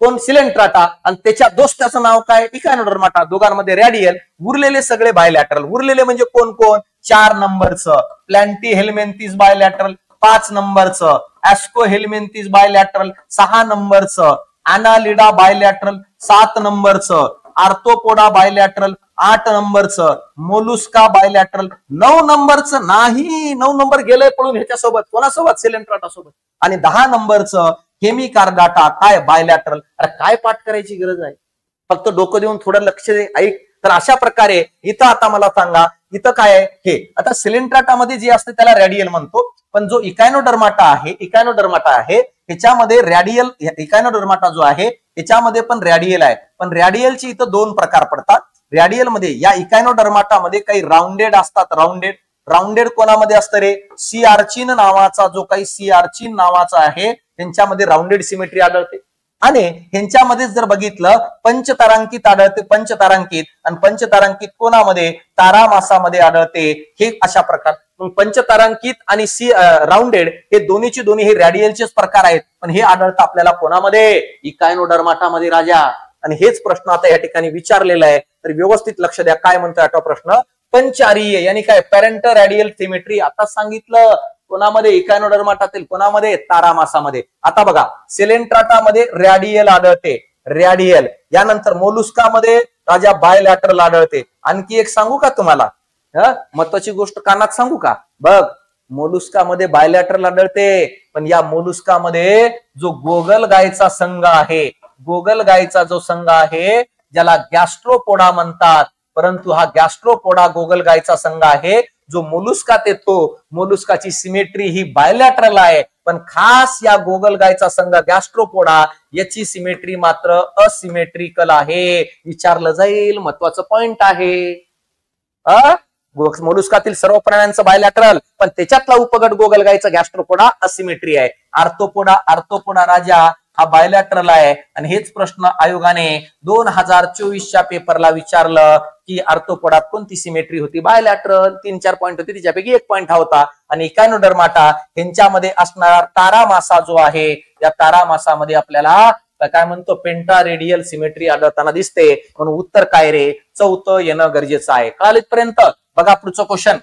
कोण? सिलेंट्राटा. आणि त्याच्या दोस्ताचं नाव काय? इकायनोडर्माटा. दोघांमध्ये रॅडियल. उरलेले सगळे बायलॅटरल. उरलेले म्हणजे कोण कोण? 4 नंबरचं प्लॅन्टीहेल्मिंथिस बायलॅटरल, 5 नंबरचं ऍस्कोहेल्मिंथिस बायलॅटरल, 6 नंबरचं अनालिडा बायलॅटरल, 7 नंबरचं आर्थोपोडा बायलॅटरल, 8 नंबरचं मोलुस्का बायलॅटरल, 9 नंबरचं नाही, 9 नंबर गेलंय पळून ह्याच्यासोबत. कोणासोबत? सिलेंट्राटा सोबत. आणि 10 नंबरचं हेमिकार्डाटा. काय? बायलॅटरल. अरे काय पाठ करायची गरज आहे, फक्त डोकं देऊन थोडं लक्ष दे, ऐक. तर अशा प्रकारे इथं आता मला सांगा इथं काय आहे हे. आता सिलेंट्राटामध्ये जे असते त्याला रॅडियल म्हणतो, पण जो इकायनोडर्माटा आहे त्याच्यामध्ये रॅडियल, इकायनोडर्माटा जो आहे त्याच्यामध्ये पण रॅडियल आहे. पण रॅडियलचे इथं 2 प्रकार पडतात. रॅडियल मध्ये या इकायनोडर्माटामध्ये काही राउंडेड असतात. राउंडेड कोणामध्ये असतं रे? सी आर्चिन नावाचा जो काही सी आर्चिन नावाचा आहे त्यांच्यामध्ये राउंडेड सिमेट्री आढळते. आणि ह्यांच्यामध्ये जर बघितलं पंचतारांकित आढळते. पंचतारांकित. आणि पंचतारांकित कोणामध्ये? तारामासामध्ये आढळते. हे अशा प्रकार. पंचतारांकित आणि राउंडेड हे दोन्हीचे दोन्ही हे रॅडियलचेच प्रकार आहेत. पण हे आढळतं आपल्याला कोणामध्ये? इकायनोडर्माटामध्ये राजा. आणि हेच प्रश्न आता या ठिकाणी विचारलेला आहे, तर व्यवस्थित लक्ष द्या. काय म्हणतोय आठवा प्रश्न? पंचआर्यीय यानी काय? Parent radial symmetry. आता सांगितलं कोणामध्ये? इकायनोडर्माटातील. कोणामध्ये? तारामासामध्ये. आता बघा सिलेंट्राटामध्ये रॅडियल आढळते, रॅडियल. यानंतर मोलुस्कामध्ये राजा बायलॅटरल आढळते. आणखी एक सांगू का तुम्हाला? महत्वाची गोष्ट कानात सांगू का? बघ मोलुस्कामध्ये बायलॅटरल आढळते, पण या मोलुस्कामध्ये जो गोगल गायचा संघ आहे, गोगल गायचा जो संघ आहे ज्याला गॅस्ट्रोपोडा म्हणतात, परंतु हा गॅस्ट्रोपोडा गोगल गायचा संघ आहे जो मोलुस्कात येतो. मोलुस्काची सिमेट्री ही बायलॅटरल आहे, पण खास या गोगल गायचा संघ गॅस्ट्रोपोडा याची सिमेट्री मात्र असिमेट्रिकल आहे. विचारलं जाईल, महत्वाचं पॉइंट आहे. मोलुस्कातील सर्व प्राण्यांचं बायलॅटरल, पण त्याच्यातला उपगट गोगल गायचा गॅस्ट्रोपोडा असिमेट्री आहे. आर्थोपोडा राजा हा बायलॅटरल आहे. आणि हेच प्रश्न आयोगाने 2024च्या पेपरला विचारलं की आर्थ्रोपोडात कोणती सिमेट्री होती, बायलॅटरल. 3-4 पॉईंट होते, तिच्यापैकी एक पॉईंट हा होता. आणि इकायनोडर्माटा यांच्यामध्ये असणारा तारा मासा जो आहे, या तारा मासामध्ये आपल्याला काय म्हणतो पेंटा रेडियल सिमेट्री आढळताना दिसते. म्हणून उत्तर काय रे, चौथं येणं गरजेचं आहे. कळालं इथपर्यंत? बघा पुढचं क्वेश्चन.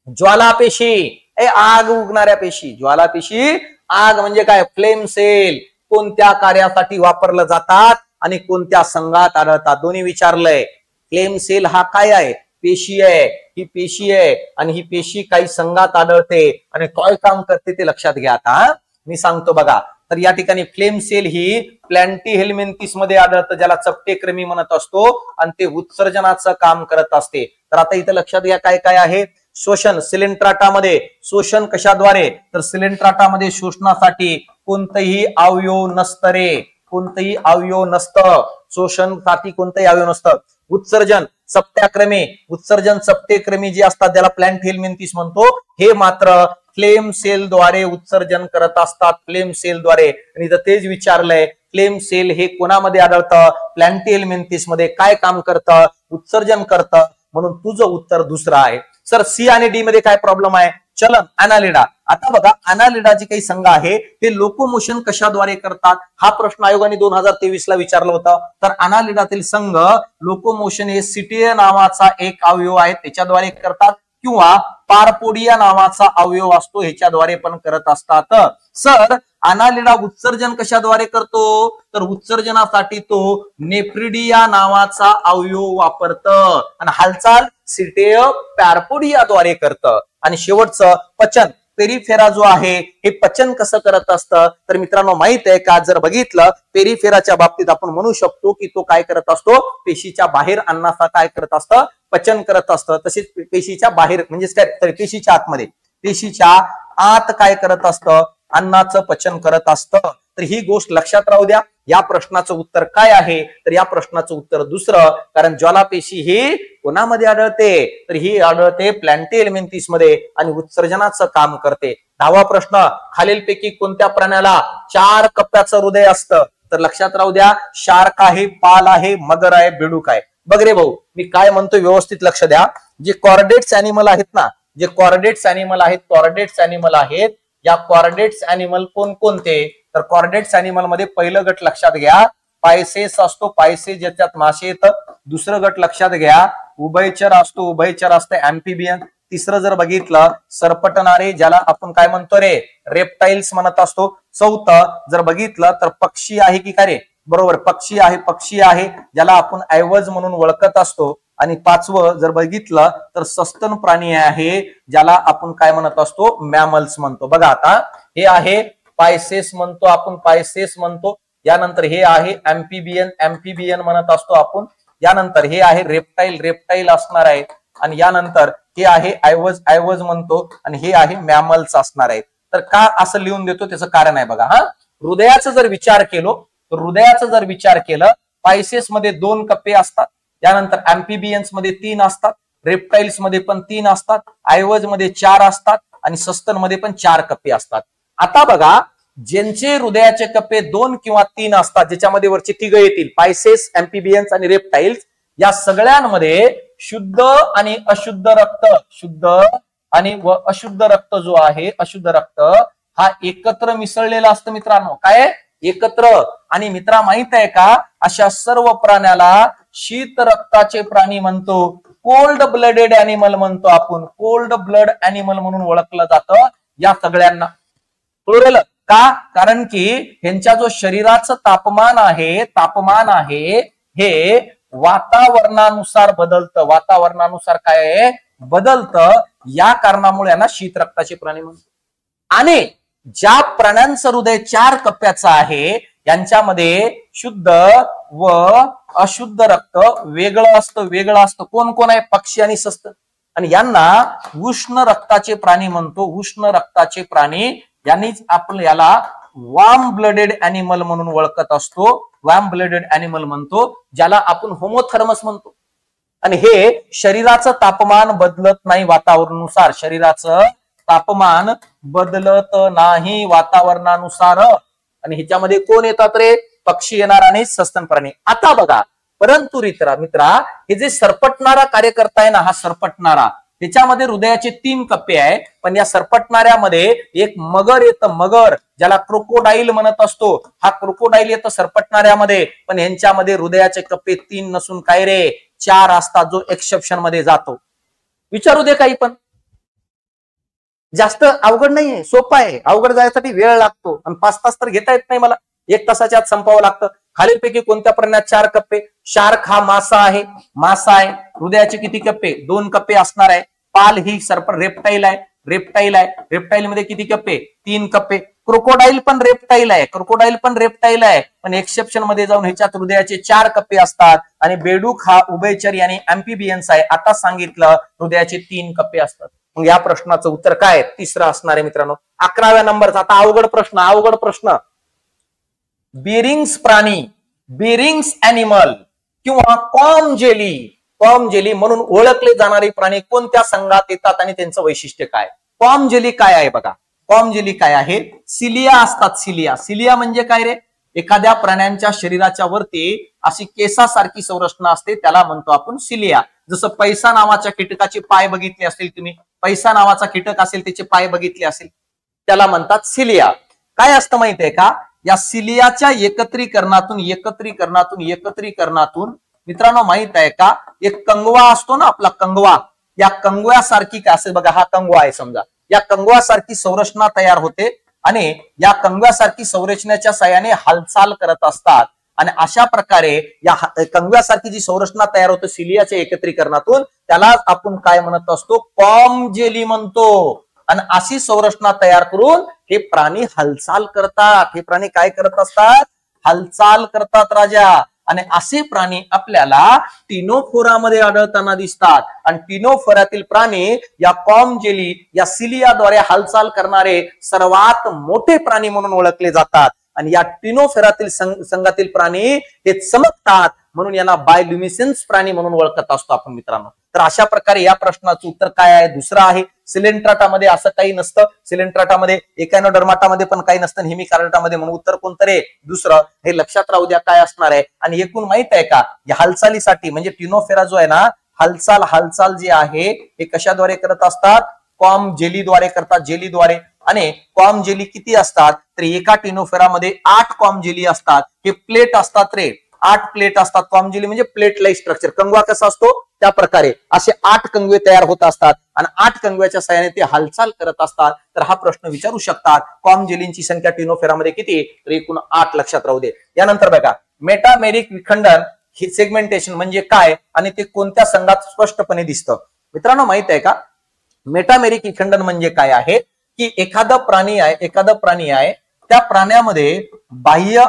ज्वालापेशी, आग उगणाऱ्या पेशी. ज्वालापेशी आग म्हणजे काय, फ्लेम सेल कोणत्या कार्यासाठी वापरलं जातात आणि कोणत्या संघात आढळतात, दोन्ही विचारलंय. फ्लेम सेल हा काय आहे, पेशी आहे. ही पेशी आहे आणि ही पेशी काही संघात आढळते आणि काय काम करते ते लक्षात घ्या. आता मी सांगतो बघा. तर या ठिकाणी फ्लेम सेल ही प्लॅन्टीहेल्मिन्थिस मध्ये आढळतं, ज्याला चपटेक्रमी म्हणत असतो, आणि ते उत्सर्जनाचं काम करत असते. तर आता इथं लक्षात घ्या काय काय आहे. शोषण, सिलेंट्राटामध्ये शोषण कशाद्वारे, तर सिलेंट्राटामध्ये शोषणासाठी कोणतंही अवयव नसतं रे, कोणतंही अवयव नसतं. शोषणासाठी कोणतंही अवयव नसतं. उत्सर्जन सप्त्याक्रमे, उत्सर्जन सप्तेक्रमी जे असतात त्याला प्लॅन्टीहेल्मिन्थिस म्हणतो, हे मात्र फ्लेम सेलद्वारे उत्सर्जन करत असतात, फ्लेम सेलद्वारे. आणि इथं तेच विचारलंय, फ्लेम सेल हे कोणामध्ये आढळतं, प्लॅन्टीहेल्मिन्थिस मध्ये. काय काम करतं, उत्सर्जन करतं. म्हणून तुझं उत्तर दुसरं आहे. सर सी आणि डी मध्ये काय प्रॉब्लेम आहे, चलन अनालिडा. आता बघा अनालिडा जे काही संघ आहे ते लोकोमोशन कशाद्वारे करतात, हा प्रश्न आयोगाने 2023ला विचारला होता. तर अनालिडातील संघ लोकोमोशन हे सिटिया नावाचा एक अवयव आहे त्याच्याद्वारे करतात, किंवा पारपोडिया नावाचा अवयव असतो ह्याच्याद्वारे पण करत असतात. सर अनालिडा उत्सर्जन कशाद्वारे करतो, तर उत्सर्जनासाठी तो नेफ्रिडिया नावाचा अवयव वापरतं, आणि हालचाल सिटेय पॅरपोडियाद्वारे करतं. आणि शेवटचं पचन, पेरिफेरा जो आहे हे पचन कसं करत असतं, तर मित्रांनो माहित आहे का, जर बघितलं पेरिफेराच्या बाबतीत आपण म्हणू शकतो की तो काय करत असतो, पेशीच्या बाहेर अन्नाचा काय करत असतं, पचन करत असतं. तसेच पेशीच्या बाहेर म्हणजे पेशीच्या आतमध्ये, पेशीच्या आत काय करत असतं, अन्नाचं पचन करत असतं. तर ही गोष्ट लक्षात राहू द्या. या प्रश्नाचं उत्तर काय आहे, तर या प्रश्नाचं उत्तर दुसरं. कारण ज्वालापेशी ही कोणामध्ये आढळते, तर ही आढळते प्लॅन्टीहेल्मिन्थिस मध्ये आणि उत्सर्जनाचं काम करते. 10वा प्रश्न, खालीलपैकी कोणत्या प्राण्याला 4 कप्प्याचं हृदय असतं, तर लक्षात राहू द्या. शार्क आहे, पाल आहे, मगर आहे, बेडूक आहे. बघ रे भाऊ मी काय म्हणतो व्यवस्थित लक्ष द्या. जे कॉर्डेट्स अॅनिमल आहेत ना, जे कॉर्डेट्स अॅनिमल आहेत, कॉर्डेट्स अॅनिमल आहेत, या कॉर्डेट्स अॅनिमल कोणकोणते, तर कॉर्डेट्स अॅनिमल मध्ये पहिलं गट लक्षात घ्या, पायसेस असतो, पायसेस ज्याच्यात मासे येतं. दुसरं गट लक्षात घ्या, उभयचर असतो, उभयचर असतं अँफिबियन. तिसरं जर बघितलं सरपटणारे, ज्याला आपण काय म्हणतो रे, रेप्टाइल्स म्हणत असतो. चौथं जर बघितलं तर पक्षी आहे की काय रे, बरोबर पक्षी आहे, पक्षी आहे ज्याला आपण ऐवज म्हणून ओळखत असतो. आणि 5वं जर बघितलं तर सस्तन प्राणी आहे, ज्याला आपण काय म्हणत असतो, मॅमल्स म्हणतो. बघा आता हे आहे पायसेस म्हणतो आपण, पायसेस म्हणतो. यानंतर हे आहे अँफिबियन, अँफिबियन म्हणत असतो आपण. यानंतर हे आहे रेप्टाइल, रेप्टाइल असणार आहे. आणि यानंतर हे आहे ऐवज, ऐवज म्हणतो. आणि हे आहे मॅमल्स असणार आहे. तर का असं लिहून देतो त्याचं कारण आहे बघा. हा हृदयाचा जर विचार केलो, तर हृदयाचा जर विचार केलं, पायसेस मध्ये 2 कप्पे असतात. यानंतर अँफिबियन्स मध्ये 3 असतात, रेप्टाइल्स मध्ये पण 3 असतात, ऐवज मध्ये 4 असतात, आणि सस्तन मध्ये पण 4 कप्पे असतात. आता बघा ज्यांचे हृदयाचे कप्पे 2 किंवा 3 असतात, ज्याच्यामध्ये वरची तिघ येतील, पायसेस, अँफिबियन्स आणि रेप्टाइल्स, या सगळ्यांमध्ये शुद्ध आणि अशुद्ध रक्त, शुद्ध आणि अशुद्ध रक्त जो आहे, अशुद्ध रक्त हा एकत्र मिसळलेला असतं मित्रांनो. काय एकत्र. आणि मित्रा माहित आहे का, अशा सर्व प्राण्याला शीत रक्ताचे प्राणी म्हणतो, कोल्ड ब्लडेड अॅनिमल म्हणतो आपण, कोल्ड ब्लड अॅनिमल म्हणून ओळखलं जातं या सगळ्यांना. कळलं का, कारण की ह्यांच्या जो शरीराचं तापमान आहे, तापमान आहे हे वातावरणानुसार बदलतं, वातावरणानुसार काय बदलतं. या कारणामुळे यांना शीत रक्ताचे प्राणी म्हणतो. आणि ज्या प्राण्यांचं हृदय 4 कप्प्याचं आहे, यांच्यामध्ये शुद्ध व अशुद्ध रक्त वेगळं असतं, वेगळं असतं. कोण कोण आहे, पक्षी आणि सस्तन. आणि यांना उष्ण रक्ताचे प्राणी म्हणतो, उष्ण रक्ताचे प्राणी. यांनीच आपण याला वॉर्म ब्लडेड अॅनिमल म्हणून ओळखत असतो, वॉर्म ब्लडेड अॅनिमल म्हणतो, ज्याला आपण होमोथर्मस म्हणतो. आणि हे शरीराचं तापमान बदलत नाही वातावरणानुसार, शरीराचं तापमान बदलत नाही वातावरणानुसार. आणि ह्याच्यामध्ये कोण येतात रे? पक्षी येणार आणि सस्तन प्राणी. आता बघा, परंतु मित्रा हे जे सरपटणारा कार्यकर्ता आहे ना, हा सरपटणारा, त्याच्यामध्ये हृदयाचे 3 कप्पे आहे. पण या सरपटणाऱ्यामध्ये एक मगर येतं, मगर, ज्याला क्रोकोडाईल म्हणत असतो. हा क्रोकोडाईल येतं सरपटणाऱ्यामध्ये, पण यांच्यामध्ये हृदयाचे कप्पे 3 नसून काय रे? 4 असतात, जो एक्सेप्शन मध्ये जातो. विचारू दे काही पण, जास्त अवघड नाहीये, सोपं आहे. अवघड जायसाठी वेळ लागतो आणि 5 तास तर घेता येत नाही मला, 1 तासाच्या आत संपवावं लागतं. खालीलपैकी कोणत्या प्राण्यात 4 कप्पे? शार्क हा मासा आहे, मासा आहे. हृदयाचे किती कप्पे? 2 कप्पे असणार आहे. पाल ही रेप्टाईल आहे, रेप्टाईल आहे. रेप्टाईल मध्ये किती कप्पे? 3 कप्पे. क्रोकोडाईल पण रेप्टाईल आहे, क्रोकोडाईल पण रेप्टाईल आहे, पण एक्सेप्शन मध्ये जाऊन ह्याच्यात हृदयाचे 4 कप्पे असतात. आणि बेडूक हा उभयचरी आणि अँफिबियन्स आहे. आता सांगितलं हृदयाचे 3 कप्पे असतात. मग या प्रश्नाचं उत्तर काय? तिसरं असणार आहे मित्रांनो. 11व्या नंबरचा आता अवघड प्रश्न, अवघड प्रश्न. बेरिंग्स प्राणी, बेरिंग्स अॅनिमल किंवा कॉम जेली म्हणून ओळखले जाणारे प्राणी कोणत्या संघात येतात आणि त्यांचं वैशिष्ट्य काय? कॉम जेली काय आहे बघा. कॉम जेली काय आहे? सिलिया असतात. सिलिया म्हणजे काय रे? एखाद्या प्राण्यांच्या शरीराच्या वरती अशी केसासारखी संरचना असते, त्याला म्हणतो आपण सिलिया. जसं पैसा नावाच्या कीटकाचे पाय बघितले असतील तुम्ही, पैसा नावाचा कीटक असेल त्याचे पाय बघितले असेल, त्याला म्हणतात सिलिया. काय असतं माहितीये का? या सिलियाच्या एकत्रीकरणातून मित्रांनो माहित आहे का, एक कंगवा असतो ना आपला, कंगवा, या कंगव्यासारखी काय असेल बघा, हा कंगवा आहे समजा, या कंगव्यासारखी संरचना तयार होते आणि या कंगव्यासारखी संरचनेच्या साहाय्याने हालचाल करत असतात. आणि अशा प्रकारे या कंगव्यासारखी जी संरचना तयार होते सिलियाच्या एकत्रीकरणातून, त्याला आपण काय म्हणत असतो? कॉम जेली म्हणतो. आणि अशी संरचना तयार करून हे प्राणी हालचाल करतात. हे प्राणी काय करत असतात? हालचाल करतात राजा. आणि असे प्राणी आपल्याला टिनोफोरामध्ये आढळताना दिसतात. आणि टिनोफोरातील प्राणी या कॉम जेली, या सिलियाद्वारे हालचाल करणारे सर्वात मोठे प्राणी म्हणून ओळखले जातात. आणि या टिनोफेरातील संघातील प्राणी हे चमकतात, म्हणून यांना बायल्युमिसेन्स प्राणी म्हणून ओळखत असतो आपण मित्रांनो. तर अशा प्रकारे या प्रश्नाचं उत्तर काय आहे? दुसरं आहे. सिलेंट्राटामध्ये असं काही नसतं. सिलेंट्राटामध्ये, एकायनोडर्माटामध्ये पण काही नसतं, हेमिकार्डाटामध्ये. म्हणून उत्तर कोणतं रे? दुसरं. हे लक्षात राहू द्या काय असणार आहे. आणि एकूण माहित आहे का, या हालचालीसाठी म्हणजे टिनोफेरा जो आहे ना, हालचाल जी आहे हे कशाद्वारे करत असतात? कॉम जेलीद्वारे करतात, जेलीद्वारे. आणि कॉम जेली किती असतात? तर एका टिनोफेरामध्ये 8 कॉम जेली असतात. हे प्लेट असतात रे, 8 प्लेट असतात. कॉम जेली म्हणजे प्लेट लाईक स्ट्रक्चर. कंगवा कसा असतो त्या प्रकारे असे 8 कंगवे तयार होत असतात आणि 8 कंगव्याच्या साहाय्याने ते हालचाल करत असतात. तर हा प्रश्न विचारू शकतात, कॉम जेलींची संख्या टिनोफेरामध्ये किती? तर एकूण 8. लक्षात राहू दे. यानंतर बघा, मेटामेरिक विखंडन हे सेगमेंटेशन म्हणजे काय आणि ते कोणत्या संघात स्पष्टपणे दिसतं? मित्रांनो माहित आहे का, मेटामेरिक विखंडन म्हणजे काय आहे की एखादा प्राणी आहे, त्या प्राण्यामध्ये बाह्य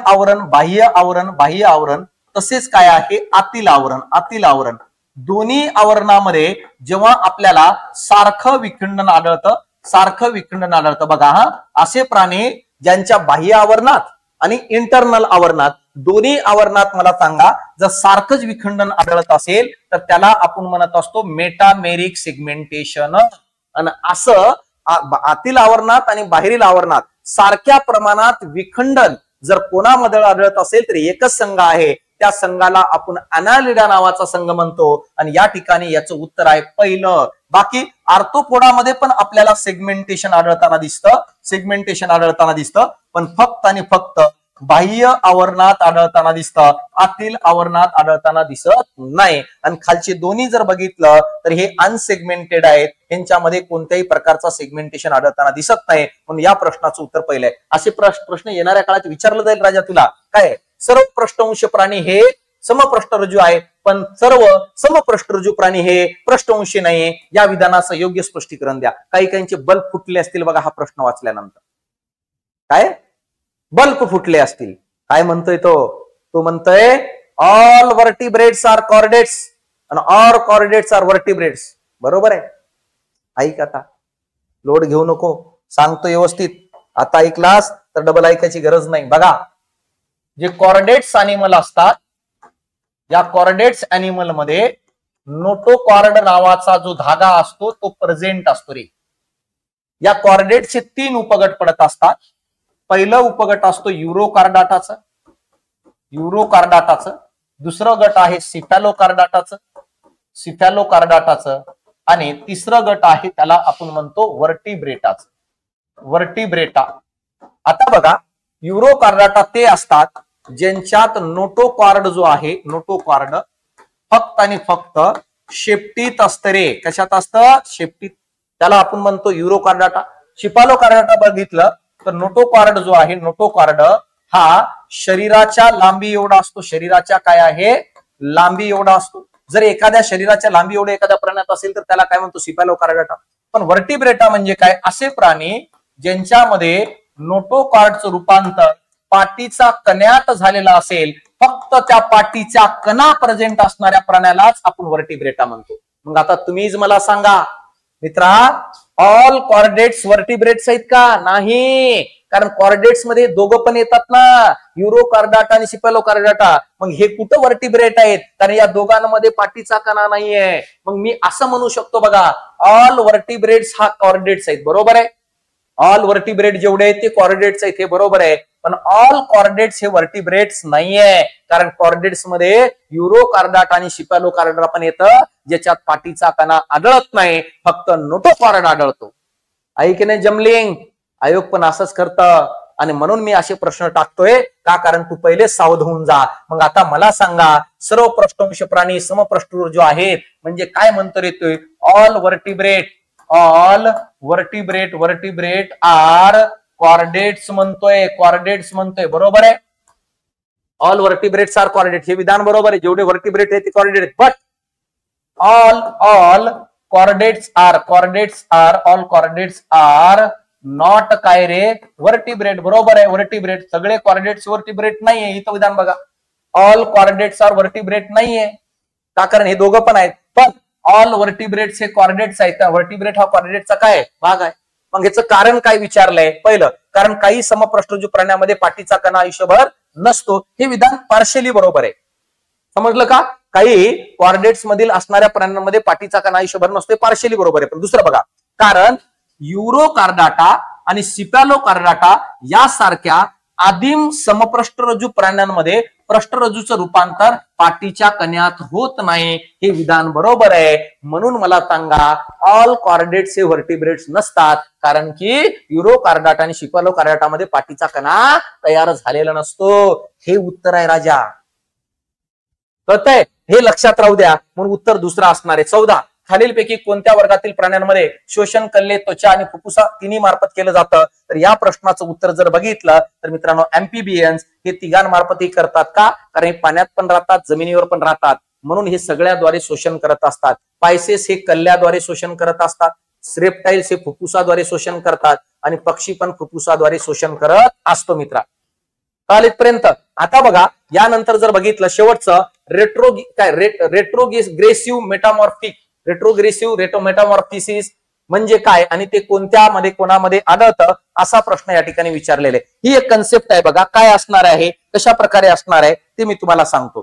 आवरण तसेच काय आहे? आतील आवरण. दोन्ही आवरणामध्ये जेव्हा आपल्याला सारखं विखंडन आढळतं बघा. हा असे प्राणी ज्यांच्या बाह्य आवरणात आणि इंटरनल आवरणात, दोन्ही आवरणात मला सांगा, जर सारखंच विखंडन आढळत असेल तर त्याला आपण म्हणत असतो मेटामेरिक सेगमेंटेशन. आणि असं आतील आवरणात आणि बाहेरील आवरणात सारख्या प्रमाणात विखंडन जर कोणामध्ये आढळत असेल तर एकच संघ आहे, त्या संघाला आपण अनालिडा नावाचा संघ म्हणतो. आणि या ठिकाणी याचं उत्तर आहे पहिलं. बाकी आर्थ्रोपोडामध्ये पण आपल्याला सेगमेंटेशन आढळताना दिसतं, पण फक्त आणि फक्त बाह्य आवरणात आढळताना दिसतं, आतील आवरणात आढळताना दिसत नाही. आणि खालचे दोन्ही जर बघितलं तर हे अनसेगमेंटेड आहेत, यांच्यामध्ये कोणत्याही प्रकारचा सेगमेंटेशन आढळताना दिसत नाही. म्हणून या प्रश्नाचं उत्तर पहिलं आहे. असे प्रश्न येणाऱ्या काळात विचारलं जाईल राजा तुला. काय? सर्व पृष्ठवंशी प्राणी हे समपृष्ठरज्जू आहे, पण सर्व समपृष्ठरज्जू प्राणी हे पृष्ठवंशी नाही. या विधानाचं योग्य स्पष्टीकरण द्या. काहींचे बल्ब फुटले असतील बघा, हा प्रश्न वाचल्यानंतर. काय? बल्ब फुटले असतील. काय म्हणतोय तो म्हणतोय ऑल वर्टिब्रेट्स आर कॉर्डेट्स आणि ऑल कॉर्डेट्स आर वर्टिब्रेट्स. बरोबर आहे. ऐक, आता लोड घेऊ नको, सांगतो व्यवस्थित. आता ऐकलास तर डबल ऐकायची गरज नाही. बघा, जे कॉर्डेट्स अॅनिमल असतात, या कॉर्डेट्स अॅनिमल मध्ये नोटोकॉर्ड नावाचा जो धागा असतो तो प्रेझेंट असतो रे. या कॉर्डेट्सचे 3 उपगट पडत असतात. पहिलं उपगट असतो युरोकार्डाटाचं, दुसरं गट आहे सिफॅलोकार्डाटाचं आणि तिसरं गट आहे त्याला आपण म्हणतो वर्टिब्रेटा. आता बघा, युरोकार्डाटा ते असतात ज्यांच्यात नोटोकॉर्ड जो आहे, नोटोकॉर्ड फक्त आणि फक्त शेपटीत असतं रे. कशात असतं? शेपटीत. त्याला आपण म्हणतो युरोकार्डाटा. सिफॅलोकार्डाटा बघितलं तर नोटोकॉर्ड जो आहे, नोटोकॉर्ड हा शरीराच्या लांबी एवढा असतो, शरीराच्या काय आहे, लांबी एवढा असतो. जर एखाद्या शरीराच्या लांबी एवढे एखाद्या प्राण्यात असेल तर त्याला काय म्हणतो? सिफॅलोकार्डाटा. पण वर्टिब्रेटा म्हणजे काय? असे प्राणी ज्यांच्यामध्ये नोटोकॉर्डचं रूपांतर पाठीचा कण्यात झालेला असेल, फक्त त्या पाठीच्या कणा प्रेझेंट असणाऱ्या प्राण्यालाच आपण वर्टिब्रेटा म्हणतो. मग आता तुम्हीच मला सांगा मित्रा, ऑल कॉर्डेट्स वर्टिब्रेट्स आहेत का? नाही, कारण कॉर्डेट्स मध्ये दोघं पण येतात ना, युरोकार्डाटा आणि सिफॅलोकार्डाटा. मग हे कुठं वर्टिब्रेट आहेत? कारण या दोघांमध्ये पाठीचा कणा नाहीये. मग मी असं म्हणू शकतो बघा, ऑल वर्टिब्रेट्स हा कॉर्डेट्स आहेत. बरोबर आहे, ऑल वर्टिब्रेट जेवढे आहेत ते कॉर्डेट्स आहेत, हे बरोबर आहे. पण ऑल कॉर्डेट्स हे वर्टिब्रेट्स नाहीये, कारण कॉर्डेट्स मध्ये युरोकार्डाटा आणि सिफॅलोकार्डाटा पण येतं, ज्याच्यात पाठीचा कणा आढळत नाही, फक्त नोटोकॉर्ड आढळतो. आहे की नाही जमलिंग? आयोग पण असंच करतं आणि म्हणून मी असे प्रश्न टाकतोय का? कारण तू पहिले सावध होऊन जा. मग आता मला सांगा, सर्व पृष्ठवंशी प्राणी समपृष्ठवंशी जो आहेत म्हणजे काय म्हणतो येतोय? ऑल वर्टिब्रेट आर कॉर्डेट्स म्हणतोय, बरोबर आहे. ऑल वर्टिब्रेट्स आर कॉर्डेट, हे विधान बरोबर आहे. जेवढे वर्टिब्रेट आहेत ते कॉर्डेट आहेत. But all chordates are not काय रे? वर्टिब्रेट. बरोबर आहे, वर्टिब्रेट. सगळे कॉर्डेट्स वर्टिब्रेट नाहीये. इथं विधान बघा, ऑल कॉर्डेट्स आर वर्टिब्रेट नाहीये. का? कारण हे दोघं पण आहेत. पण ऑल वर्टिब्रेट्स हे कॉर्डेट्स आहेत. वर्टिब्रेट हा कॉर्डेटचा काय भाग आहे? मग याचं कारण काय विचारलंय? पहिलं कारण काही समपृष्ठवंशी प्राण्यामध्ये पाठीचा कणा आयुष्यभर नसतो. हे विधान पार्शियली बरोबर आहे. समजलं का? काही कॉर्डेट्स मधील असणाऱ्या प्राण्यांमध्ये पाठीचा कणा आयुष्यभर नसतो, पार्शियली बरोबर आहे. पण दुसरं बघा, कारण युरोकार्डाटा आणि सिफॅलोकार्डाटा यासारख्या आदिम समपृष्ठरज्जू प्राण्यांमध्ये पृष्ठरज्जूचं रूपांतर पाठीच्या कण्यात होत नाही, हे विधान बरोबर आहे. म्हणून मला सांगा, ऑल कॉर्डेट्स हे वर्टिब्रेट्स नसतात, कारण की युरोकार्डाटा आणि सिफॅलोकार्डाटामध्ये पाठीचा कणा तयार झालेला नसतो. हे उत्तर आहे राजा. कळतंय? हे लक्षात राहू द्या. म्हणून उत्तर दुसरा असणार आहे. 14 खालीलपैकी कोणत्या वर्गातील प्राण्यांमध्ये शोषण कल्ले, त्वचा आणि फुफ्फुसा तिन्ही मार्फत केलं जातं? तर या प्रश्नाचं उत्तर जर बघितलं तर मित्रांनो, एम्फिबियन्स हे तिघांमार्फतही करतात. का? कारण हे पाण्यात पण राहतात, जमिनीवर पण राहतात, म्हणून हे सगळ्याद्वारे शोषण करत असतात. पायसेस हे कल्ल्याद्वारे शोषण करत असतात, रेप्टाइल्स हे फुफ्फुसाद्वारे शोषण करतात आणि पक्षी पण फुफ्फुसाद्वारे शोषण करत असतो. मित्रा काल इथपर्यंत. आता बघा, यानंतर जर बघितलं शेवटचं रेट्रोग्रेसिव्ह मेटामॉर्फिसिस म्हणजे काय आणि ते कोणामध्ये आढळतं, असा प्रश्न या ठिकाणी विचारलेला आहे. ही एक कन्सेप्ट आहे बघा, काय असणार आहे, कशा प्रकारे असणार आहे ते मी तुम्हाला सांगतो.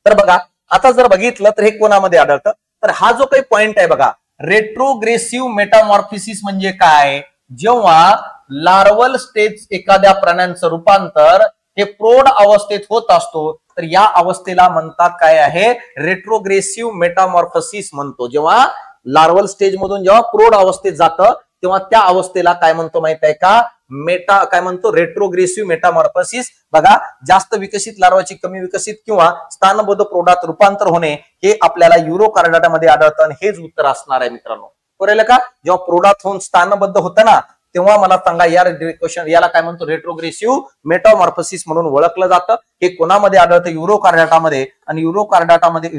तर बघा, आता जर बघितलं तर हे कोणामध्ये आढळतं? तर हा जो काही पॉइंट आहे बघा, रेट्रोग्रेसिव्ह मेटामॉर्फिसिस म्हणजे काय? जेव्हा लार्वल स्टेज एखाद्या प्राण्यांचं रूपांतर हे प्रौढ अवस्थेत होत असतो, तर या अवस्थेला म्हणतात काय आहे? रेट्रोग्रेसिव्ह मेटामॉर्फोसिस म्हणतो. जेव्हा लार्वल स्टेज मधून जेव्हा प्रौढ अवस्थेत जातं तेव्हा त्या अवस्थेला काय म्हणतो माहित आहे का? काय म्हणतो? रेट्रोग्रेसिव्ह मेटामॉर्फोसिस. बघा, जास्त विकसित लार्वाची कमी विकसित किंवा स्थानबद्ध प्रौढात रूपांतर होणे हे आपल्याला युरोकार्डाटामध्ये आढळतं आणि हेच उत्तर असणार आहे मित्रांनो. बरोबर का? जेव्हा प्रौढात होऊन स्थानबद्ध होतं ना, तेव्हा मला सांगा याला काय म्हणतो? रेट्रोग्रेसिव्ह मेटामॉर्फोसिस म्हणून ओळखलं जातं. हे कोणामध्ये आढळतं? युरोकार्डाटामध्ये. आणि युरोकार्डाटामध्ये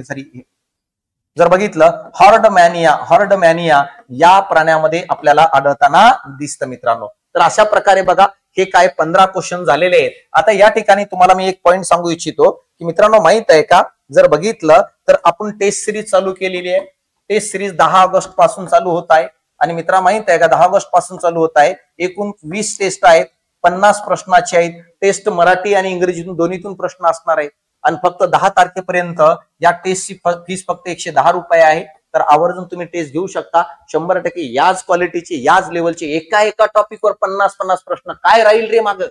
जर बघितलं हॉर्डमॅनिया या प्राण्यामध्ये आपल्याला आढळताना दिसतं मित्रांनो. तर अशा प्रकारे बघा, हे काय 15 क्वेश्चन झालेले आहेत. आता या ठिकाणी तुम्हाला मी एक पॉइंट सांगू इच्छितो की मित्रांनो, माहित आहे का, जर बघितलं तर आपण टेस्ट सिरीज चालू केलेली आहे. टेस्ट सिरीज 10 ऑगस्ट पासून चालू होत आहे. आणि मित्रा माहित आहे का, 10 ऑगस्ट पासून चालू होत आहे. एकूण 20 टेस्ट आहेत, 50 प्रश्नाचे आहेत. टेस्ट मराठी आणि इंग्रजीतून दोन्हीतून प्रश्न असणार आहेत. आणि फक्त 10 तारखेपर्यंत या टेस्टची फीस फक्त 110 रुपये आहे. तर आवर्जून तुम्ही टेस्ट घेऊ शकता. 100% याच क्वालिटीची याच लेवलची एका टॉपिकवर 50-50 प्रश्न. काय राहील रे मागं?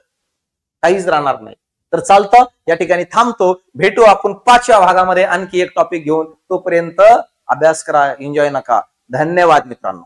काहीच राहणार नाही. तर चालतं, या ठिकाणी थांबतो. भेटू आपण 5व्या भागामध्ये आणखी एक टॉपिक घेऊन. तोपर्यंत अभ्यास करा, एन्जॉय नका. धन्यवाद मित्रांनो.